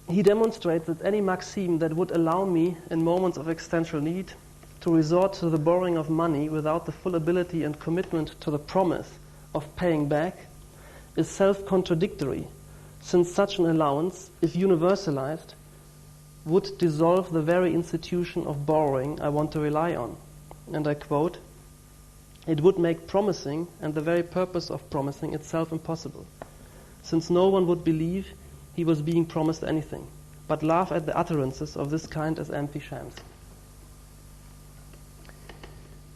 He demonstrates that any maxim that would allow me in moments of existential need to resort to the borrowing of money without the full ability and commitment to the promise of paying back is self-contradictory, since such an allowance, if universalized, would dissolve the very institution of borrowing I want to rely on. And I quote, "It would make promising and the very purpose of promising itself impossible, since no one would believe he was being promised anything, but laugh at the utterances of this kind as empty shams."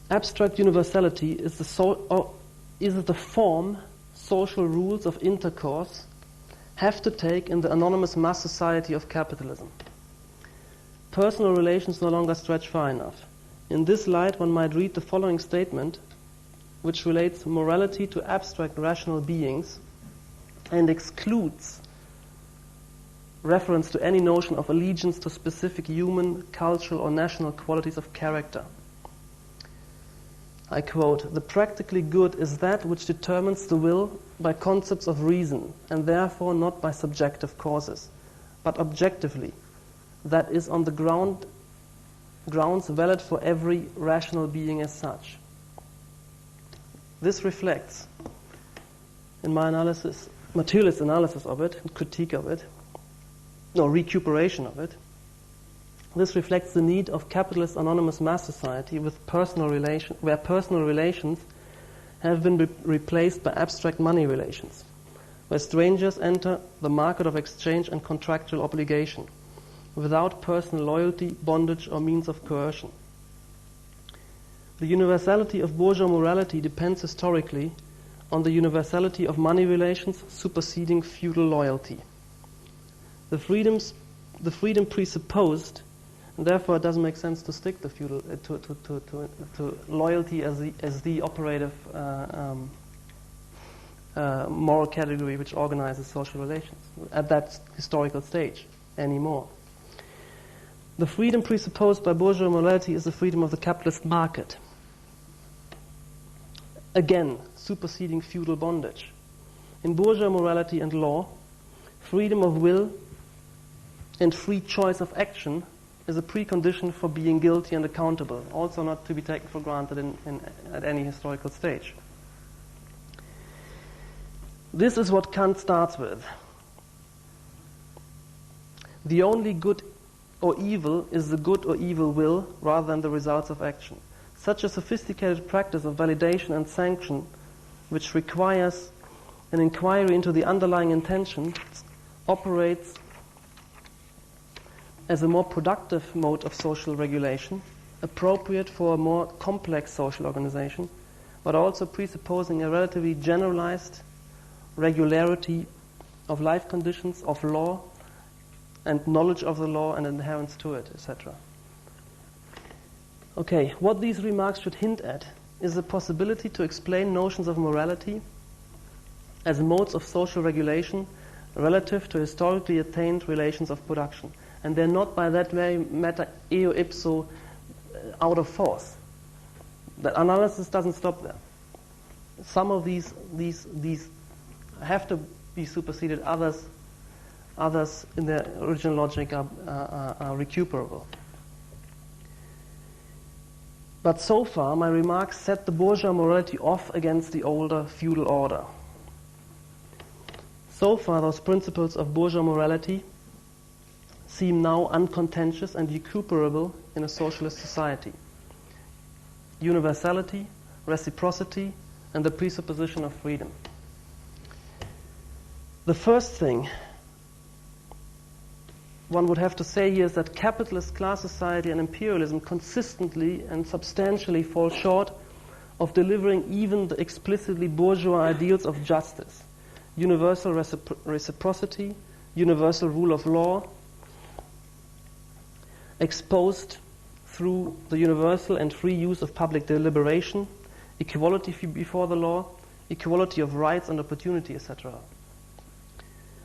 Abstract universality is the form social rules of intercourse have to take in the anonymous mass society of capitalism. Personal relations no longer stretch far enough. In this light, one might read the following statement, which relates morality to abstract rational beings and excludes reference to any notion of allegiance to specific human, cultural, or national qualities of character. I quote, "The practically good is that which determines the will by concepts of reason, and therefore not by subjective causes, but objectively, that is on the grounds valid for every rational being as such." This reflects, in my analysis, materialist analysis of it, critique of it, recuperation of it, this reflects the need of capitalist anonymous mass society where personal relations have been replaced by abstract money relations, where strangers enter the market of exchange and contractual obligation, without personal loyalty, bondage, or means of coercion. The universality of bourgeois morality depends historically on the universality of money relations superseding feudal loyalty. The freedom presupposed, and therefore it doesn't make sense to stick to feudal to loyalty as the operative moral category which organizes social relations at that historical stage anymore. The freedom presupposed by bourgeois morality is the freedom of the capitalist market. Again, superseding feudal bondage. In bourgeois morality and law, freedom of will and free choice of action is a precondition for being guilty and accountable, also not to be taken for granted at any historical stage. This is what Kant starts with. The only good or evil is the good or evil will rather than the results of action. Such a sophisticated practice of validation and sanction, which requires an inquiry into the underlying intention, operates as a more productive mode of social regulation, appropriate for a more complex social organization, but also presupposing a relatively generalized regularity of life conditions, of law, and knowledge of the law and adherence to it, etc. Okay, what these remarks should hint at is the possibility to explain notions of morality as modes of social regulation relative to historically attained relations of production. And they're not by that very matter eo ipso out of force. The analysis doesn't stop there. Some of these have to be superseded, others in their original logic are recuperable. But so far, my remarks set the bourgeois morality off against the older feudal order. So far, those principles of bourgeois morality seem now uncontentious and recuperable in a socialist society. Universality, reciprocity, and the presupposition of freedom. The first thing one would have to say here is that capitalist class society and imperialism consistently and substantially fall short of delivering even the explicitly bourgeois ideals of justice, universal reciprocity, universal rule of law, exposed through the universal and free use of public deliberation, equality before the law, equality of rights and opportunity, etc.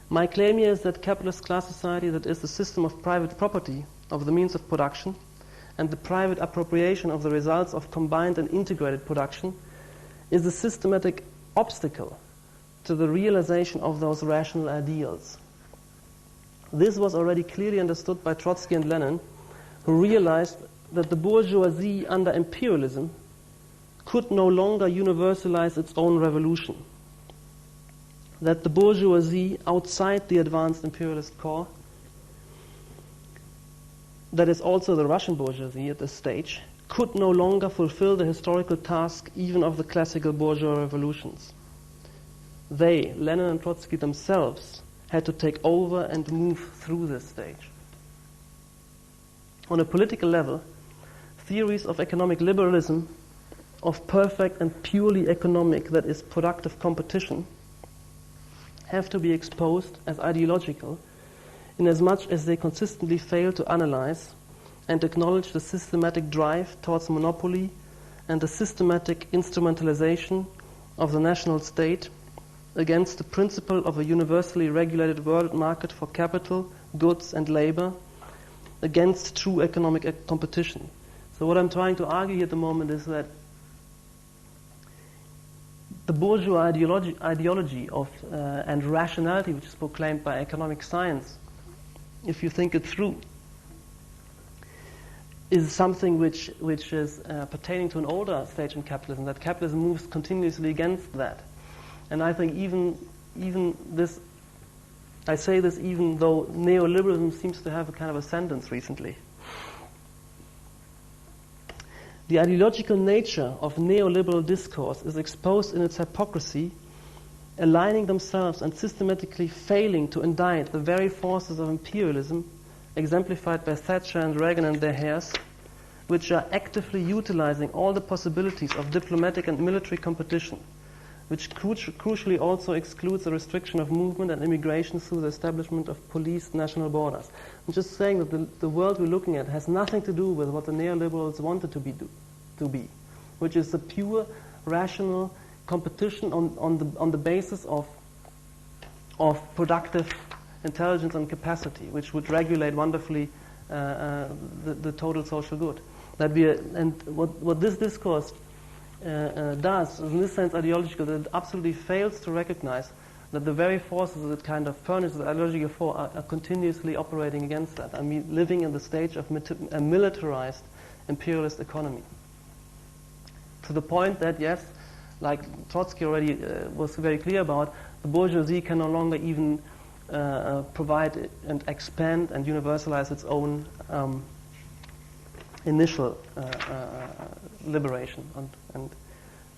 My claim here is that capitalist class society, that is the system of private property of the means of production and the private appropriation of the results of combined and integrated production, is a systematic obstacle to the realization of those rational ideals. This was already clearly understood by Trotsky and Lenin, who realized that the bourgeoisie under imperialism could no longer universalize its own revolution, that the bourgeoisie outside the advanced imperialist core, that is also the Russian bourgeoisie at this stage, could no longer fulfill the historical task even of the classical bourgeois revolutions. They, Lenin and Trotsky themselves, had to take over and move through this stage. On a political level, theories of economic liberalism, of perfect and purely economic, that is, productive competition, have to be exposed as ideological, inasmuch as they consistently fail to analyze and acknowledge the systematic drive towards monopoly and the systematic instrumentalization of the national state against the principle of a universally regulated world market for capital, goods and labor, against true economic competition. So what I'm trying to argue here at the moment is that the bourgeois ideology of and rationality, which is proclaimed by economic science, if you think it through, is something which is pertaining to an older stage in capitalism, that capitalism moves continuously against that. And I think even this, I say this even though neoliberalism seems to have a kind of ascendance recently. The ideological nature of neoliberal discourse is exposed in its hypocrisy, aligning themselves and systematically failing to indict the very forces of imperialism, exemplified by Thatcher and Reagan and their heirs, which are actively utilizing all the possibilities of diplomatic and military competition, which crucially also excludes the restriction of movement and immigration through the establishment of policed national borders. I'm just saying that the world we're looking at has nothing to do with what the neoliberals wanted to be, which is the pure, rational competition on the basis of productive intelligence and capacity, which would regulate wonderfully the total social good. And what this discourse does, in this sense ideological, that it absolutely fails to recognize that the very forces that kind of furnish the ideological for are continuously operating against that. I mean, living in the stage of a militarized imperialist economy. To the point that, yes, like Trotsky already was very clear about, the bourgeoisie can no longer even provide and expand and universalize its own initial liberation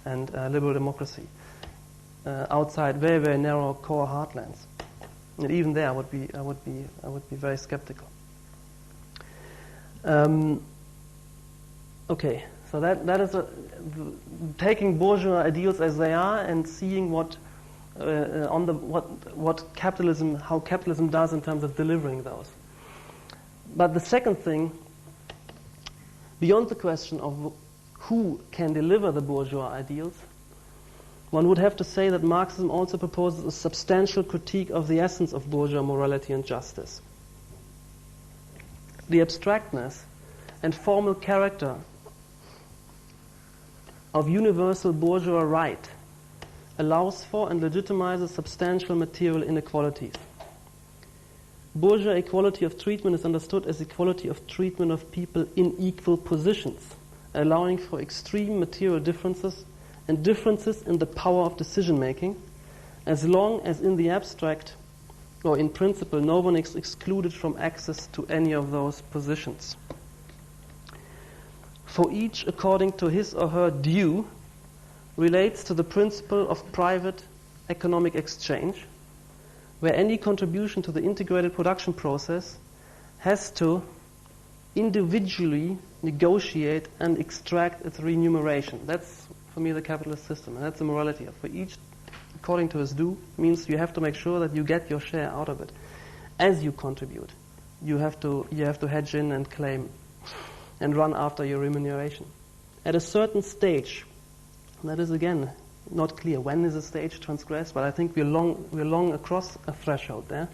and liberal democracy outside very, very narrow core heartlands. And even there, I would be very skeptical. Okay, so that is taking bourgeois ideals as they are and seeing how capitalism does in terms of delivering those. But the second thing, beyond the question of who can deliver the bourgeois ideals, one would have to say that Marxism also proposes a substantial critique of the essence of bourgeois morality and justice. The abstractness and formal character of universal bourgeois right allows for and legitimizes substantial material inequalities. Bourgeois equality of treatment is understood as equality of treatment of people in equal positions, allowing for extreme material differences and differences in the power of decision-making, as long as in the abstract or in principle no one is excluded from access to any of those positions. For each according to his or her due relates to the principle of private economic exchange, where any contribution to the integrated production process has to individually negotiate and extract its remuneration. That's, for me, the capitalist system, and that's the morality. For each, according to his due, means you have to make sure that you get your share out of it. As you contribute, you have to hedge in and claim and run after your remuneration. At a certain stage, that is again not clear when is a stage transgressed, but I think we're long across a threshold there.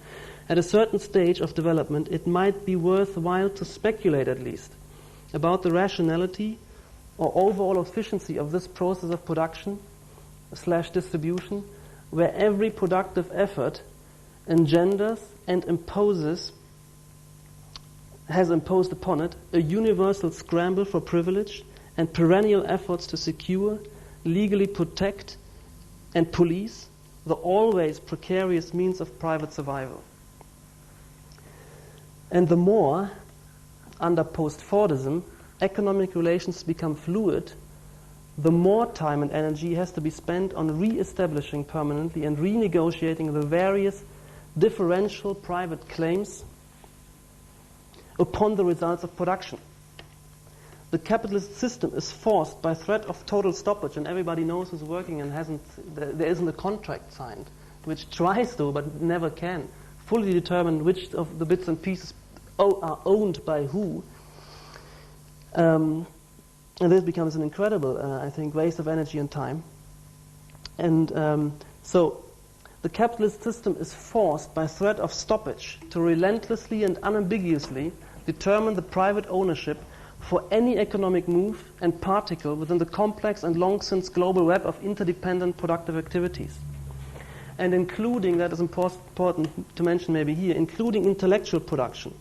At a certain stage of development, it might be worthwhile to speculate at least about the rationality or overall efficiency of this process of production / distribution, where every productive effort engenders and has imposed upon it a universal scramble for privilege and perennial efforts to secure, legally protect, and police the always precarious means of private survival. And the more, under post-Fordism, economic relations become fluid, the more time and energy has to be spent on re-establishing permanently and renegotiating the various differential private claims upon the results of production. The capitalist system is forced by threat of total stoppage, and everybody knows who's working and there isn't a contract signed, which tries to, but never can, fully determine which of the bits and pieces are owned by who. And this becomes an incredible, I think, waste of energy and time. And so the capitalist system is forced by threat of stoppage to relentlessly and unambiguously determine the private ownership for any economic move and particle within the complex and long since global web of interdependent productive activities. And including, that is important to mention maybe here, including intellectual production.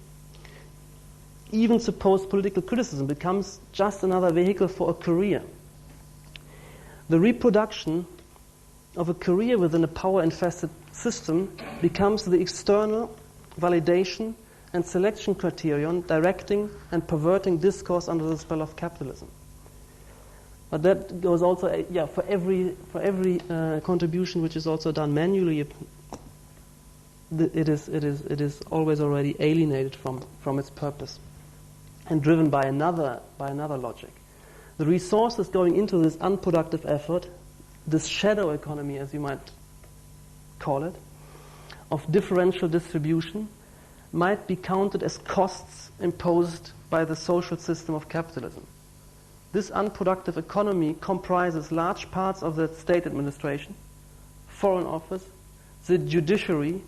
Even supposed political criticism becomes just another vehicle for a career. The reproduction of a career within a power-infested system becomes the external validation and selection criterion directing and perverting discourse under the spell of capitalism. But that goes also, for every contribution which is also done manually, it is always already alienated from its purpose and driven by another logic. The resources going into this unproductive effort, this shadow economy, as you might call it, of differential distribution, might be counted as costs imposed by the social system of capitalism. This unproductive economy comprises large parts of the state administration, foreign office, the judiciary,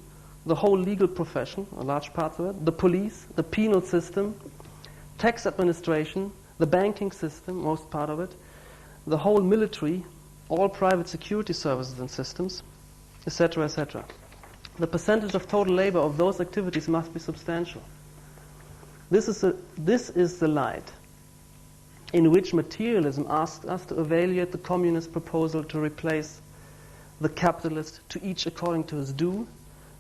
the whole legal profession, or large parts of it, the police, the penal system, tax administration, the banking system, most part of it, the whole military, all private security services and systems, etc., etc. The percentage of total labor of those activities must be substantial. This is the light in which materialism asks us to evaluate the communist proposal to replace the capitalist to each according to his due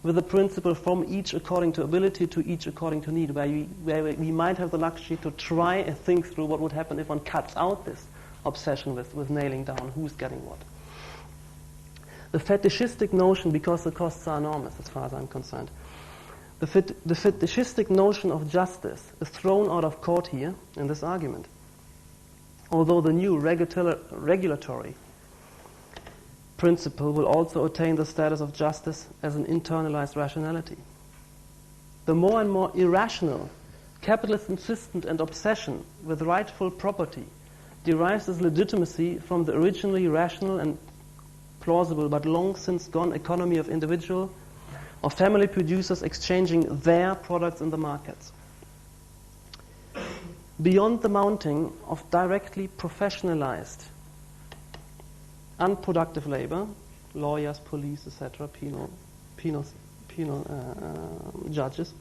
with the principle from each according to ability to each according to need, where we might have the luxury to try and think through what would happen if one cuts out this obsession with nailing down who's getting what. The fetishistic notion, because the costs are enormous as far as I'm concerned, the fetishistic notion of justice is thrown out of court here in this argument. Although the new regulatory principle will also attain the status of justice as an internalized rationality. The more and more irrational capitalist insistence and obsession with rightful property derives its legitimacy from the originally rational and plausible but long since gone economy of individual or family producers exchanging their products in the markets. Beyond the mounting of directly professionalized, unproductive labor, lawyers, police, etc., penal judges,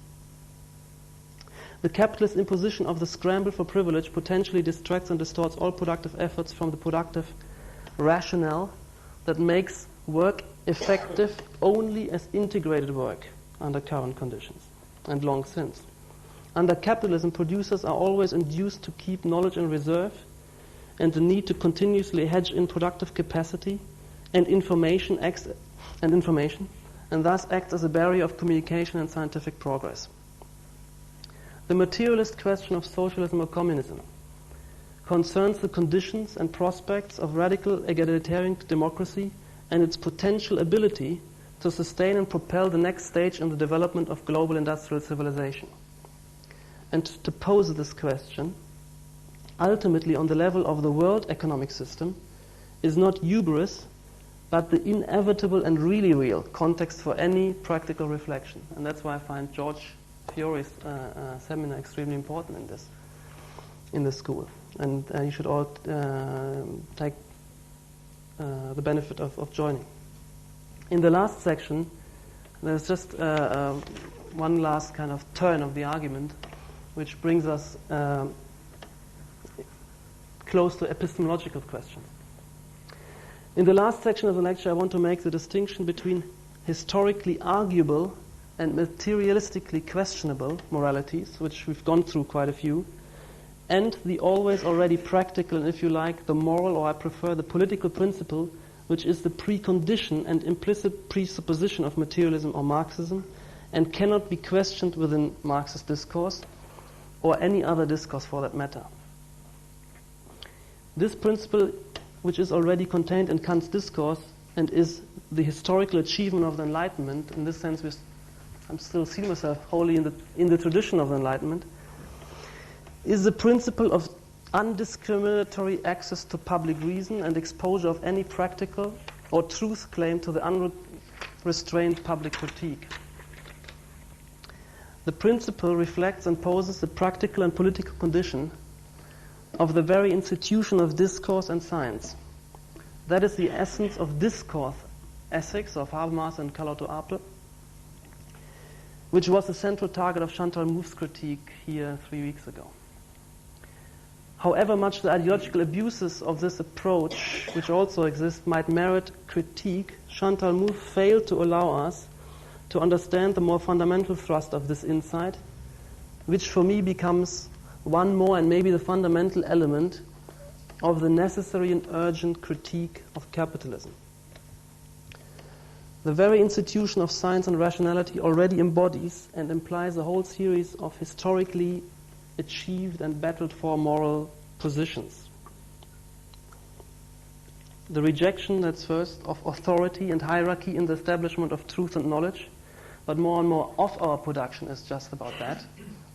the capitalist imposition of the scramble for privilege potentially distracts and distorts all productive efforts from the productive rationale that makes work effective only as integrated work under current conditions and long since. Under capitalism, producers are always induced to keep knowledge in reserve and the need to continuously hedge in productive capacity and information, and thus acts as a barrier of communication and scientific progress. The materialist question of socialism or communism concerns the conditions and prospects of radical egalitarian democracy and its potential ability to sustain and propel the next stage in the development of global industrial civilization. And to pose this question, ultimately on the level of the world economic system, is not hubris, but the inevitable and really real context for any practical reflection. And that's why I find George Fiore's seminar extremely important in this school. And you should all take the benefit of joining. In the last section, there's just one last kind of turn of the argument, which brings us close to epistemological questions. In the last section of the lecture, I want to make the distinction between historically arguable and materialistically questionable moralities, which we've gone through quite a few, and the always already practical, and if you like, the moral, or I prefer the political principle, which is the precondition and implicit presupposition of materialism or Marxism, and cannot be questioned within Marxist discourse, or any other discourse for that matter. This principle, which is already contained in Kant's discourse, and is the historical achievement of the Enlightenment, in this sense I'm still seeing myself wholly in the tradition of the Enlightenment, is the principle of undiscriminatory access to public reason and exposure of any practical or truth claim to the unrestrained public critique. The principle reflects and poses the practical and political condition of the very institution of discourse and science. That is the essence of discourse ethics of Habermas and Carlotto Apel, which was the central target of Chantal Mouffe's critique here 3 weeks ago. However much the ideological abuses of this approach, which also exist, might merit critique, Chantal Mouffe failed to allow us to understand the more fundamental thrust of this insight, which for me becomes one more and maybe the fundamental element of the necessary and urgent critique of capitalism. The very institution of science and rationality already embodies and implies a whole series of historically achieved and battled for moral positions. The rejection, that's first, of authority and hierarchy in the establishment of truth and knowledge, but more and more of our production is just about that.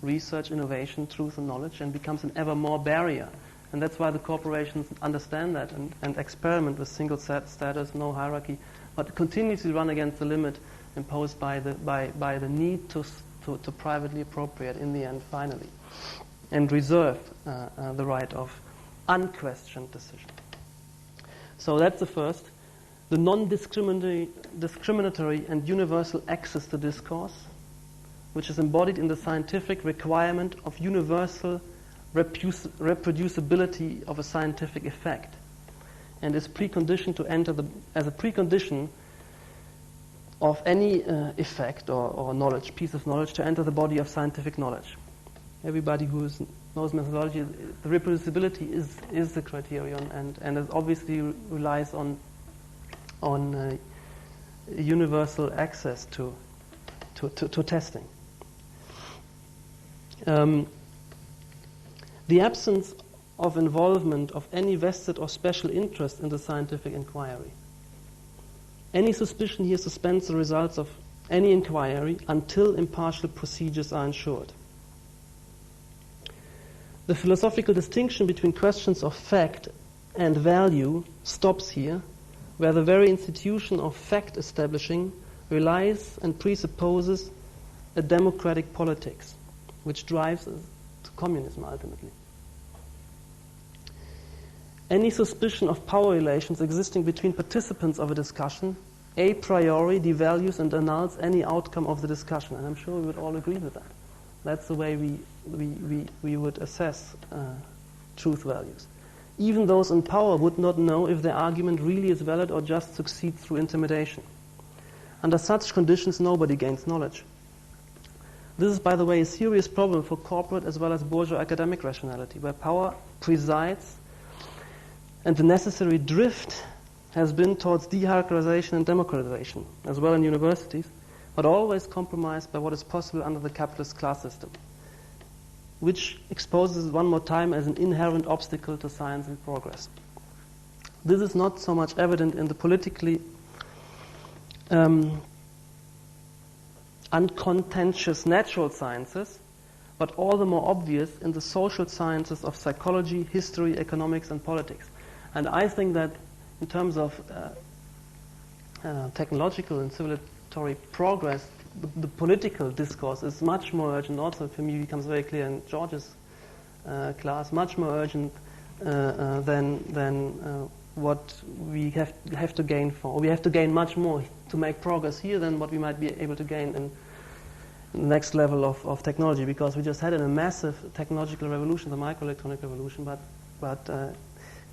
Research, innovation, truth and knowledge, and becomes an ever more barrier. And that's why the corporations understand that and experiment with single status, no hierarchy, but continuously run against the limit imposed by the need to privately appropriate in the end, finally, and reserve the right of unquestioned decision. So that's the first. The non-discriminatory and universal access to discourse, which is embodied in the scientific requirement of universal reproducibility of a scientific effect, and is preconditioned to enter as a precondition of any effect or knowledge, piece of knowledge, to enter the body of scientific knowledge. Everybody who knows methodology, the reproducibility is the criterion, and it obviously relies on universal access to testing. The absence of involvement of any vested or special interest in the scientific inquiry. Any suspicion here suspends the results of any inquiry until impartial procedures are ensured. The philosophical distinction between questions of fact and value stops here, where the very institution of fact establishing relies and presupposes a democratic politics, which drives us to communism ultimately. Any suspicion of power relations existing between participants of a discussion a priori devalues and annuls any outcome of the discussion, and I'm sure we would all agree with that. That's the way we would assess truth values. Even those in power would not know if their argument really is valid or just succeeds through intimidation. Under such conditions, nobody gains knowledge. This is, by the way, a serious problem for corporate as well as bourgeois academic rationality, where power presides and the necessary drift has been towards de-hierarchization and democratization, as well in universities, but always compromised by what is possible under the capitalist class system, which exposes it one more time as an inherent obstacle to science and progress. This is not so much evident in the politically uncontentious natural sciences, but all the more obvious in the social sciences of psychology, history, economics, and politics. And I think that in terms of technological and civilizatory progress, the political discourse is much more urgent. Also, for me, becomes very clear in George's class, much more urgent than what we have to gain for. We have to gain much more to make progress here than what we might be able to gain in the next level of technology, because we just had a massive technological revolution, the microelectronic revolution, but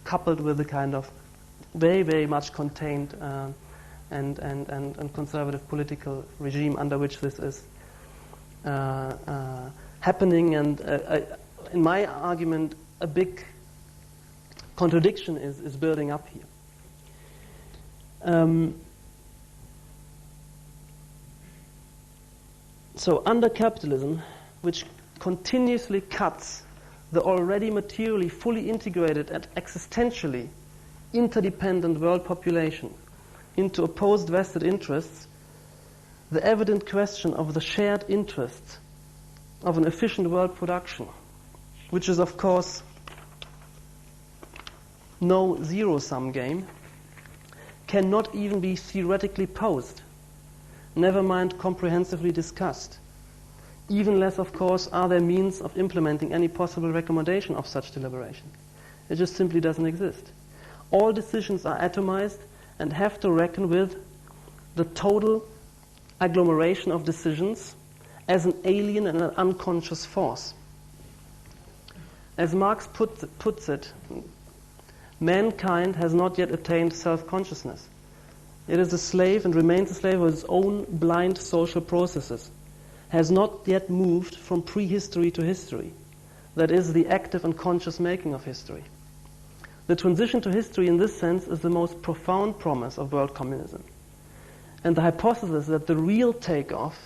coupled with the kind of very, very much contained and conservative political regime under which this is happening. And in my argument, a big contradiction is building up here. So under capitalism, which continuously cuts the already materially fully integrated and existentially interdependent world population into opposed vested interests, the evident question of the shared interests of an efficient world production, which is of course no zero-sum game, cannot even be theoretically posed, never mind comprehensively discussed. Even less, of course, are there means of implementing any possible recommendation of such deliberation. It just simply doesn't exist. All decisions are atomized and have to reckon with the total agglomeration of decisions as an alien and an unconscious force. As Marx puts it, mankind has not yet attained self-consciousness. It is a slave and remains a slave of its own blind social processes, has not yet moved from prehistory to history, that is, the active and conscious making of history. The transition to history in this sense is the most profound promise of world communism. And the hypothesis that the real takeoff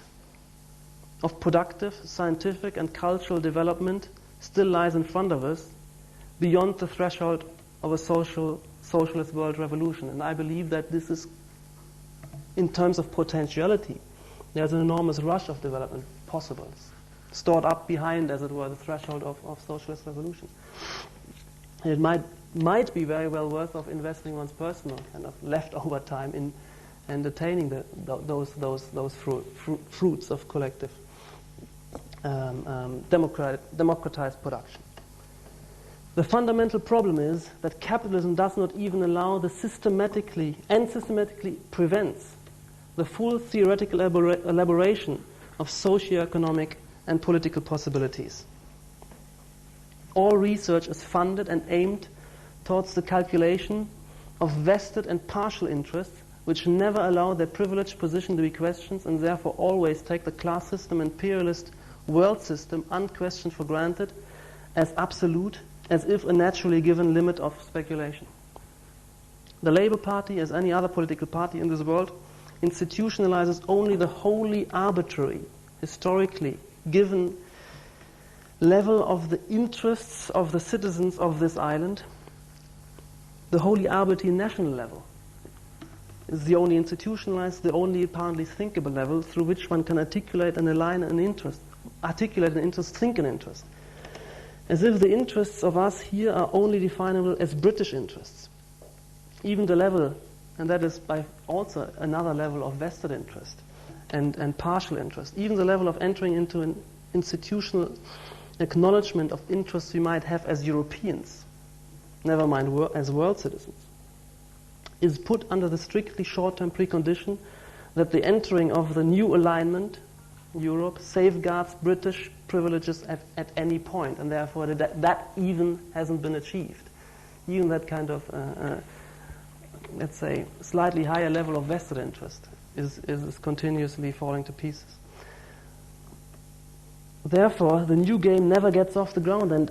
of productive, scientific, and cultural development still lies in front of us, beyond the threshold of a socialist world revolution. And I believe that this is, in terms of potentiality, there's an enormous rush of development possible, stored up behind, as it were, the threshold of socialist revolution. And it might be very well worth of investing one's personal kind of leftover time in attaining those fruits of collective democratized production. The fundamental problem is that capitalism does not even allow the systematically prevents the full theoretical elaboration of socio-economic and political possibilities. All research is funded and aimed towards the calculation of vested and partial interests, which never allow their privileged position to be questioned and therefore always take the class system and imperialist world system unquestioned for granted as absolute, as if a naturally given limit of speculation. The Labour Party, as any other political party in this world, institutionalizes only the wholly arbitrary, historically given level of the interests of the citizens of this island. The wholly arbitrary national level is the only institutionalized, the only apparently thinkable level through which one can articulate and align an interest, think an interest. as if the interests of us here are only definable as British interests. Even the level, and that is by also another level of vested interest and partial interest, even the level of entering into an institutional acknowledgement of interests we might have as Europeans, never mind as world citizens, is put under the strictly short-term precondition that the entering of the new alignment, Europe, safeguards British privileges at any point, and therefore that even hasn't been achieved. Even that kind of, let's say, slightly higher level of vested interest is continuously falling to pieces. Therefore, the new game never gets off the ground and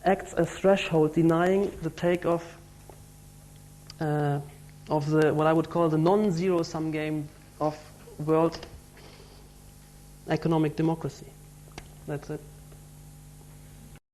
acts as threshold, denying the takeoff of the what I would call the non-zero-sum game of world economic democracy. That's it.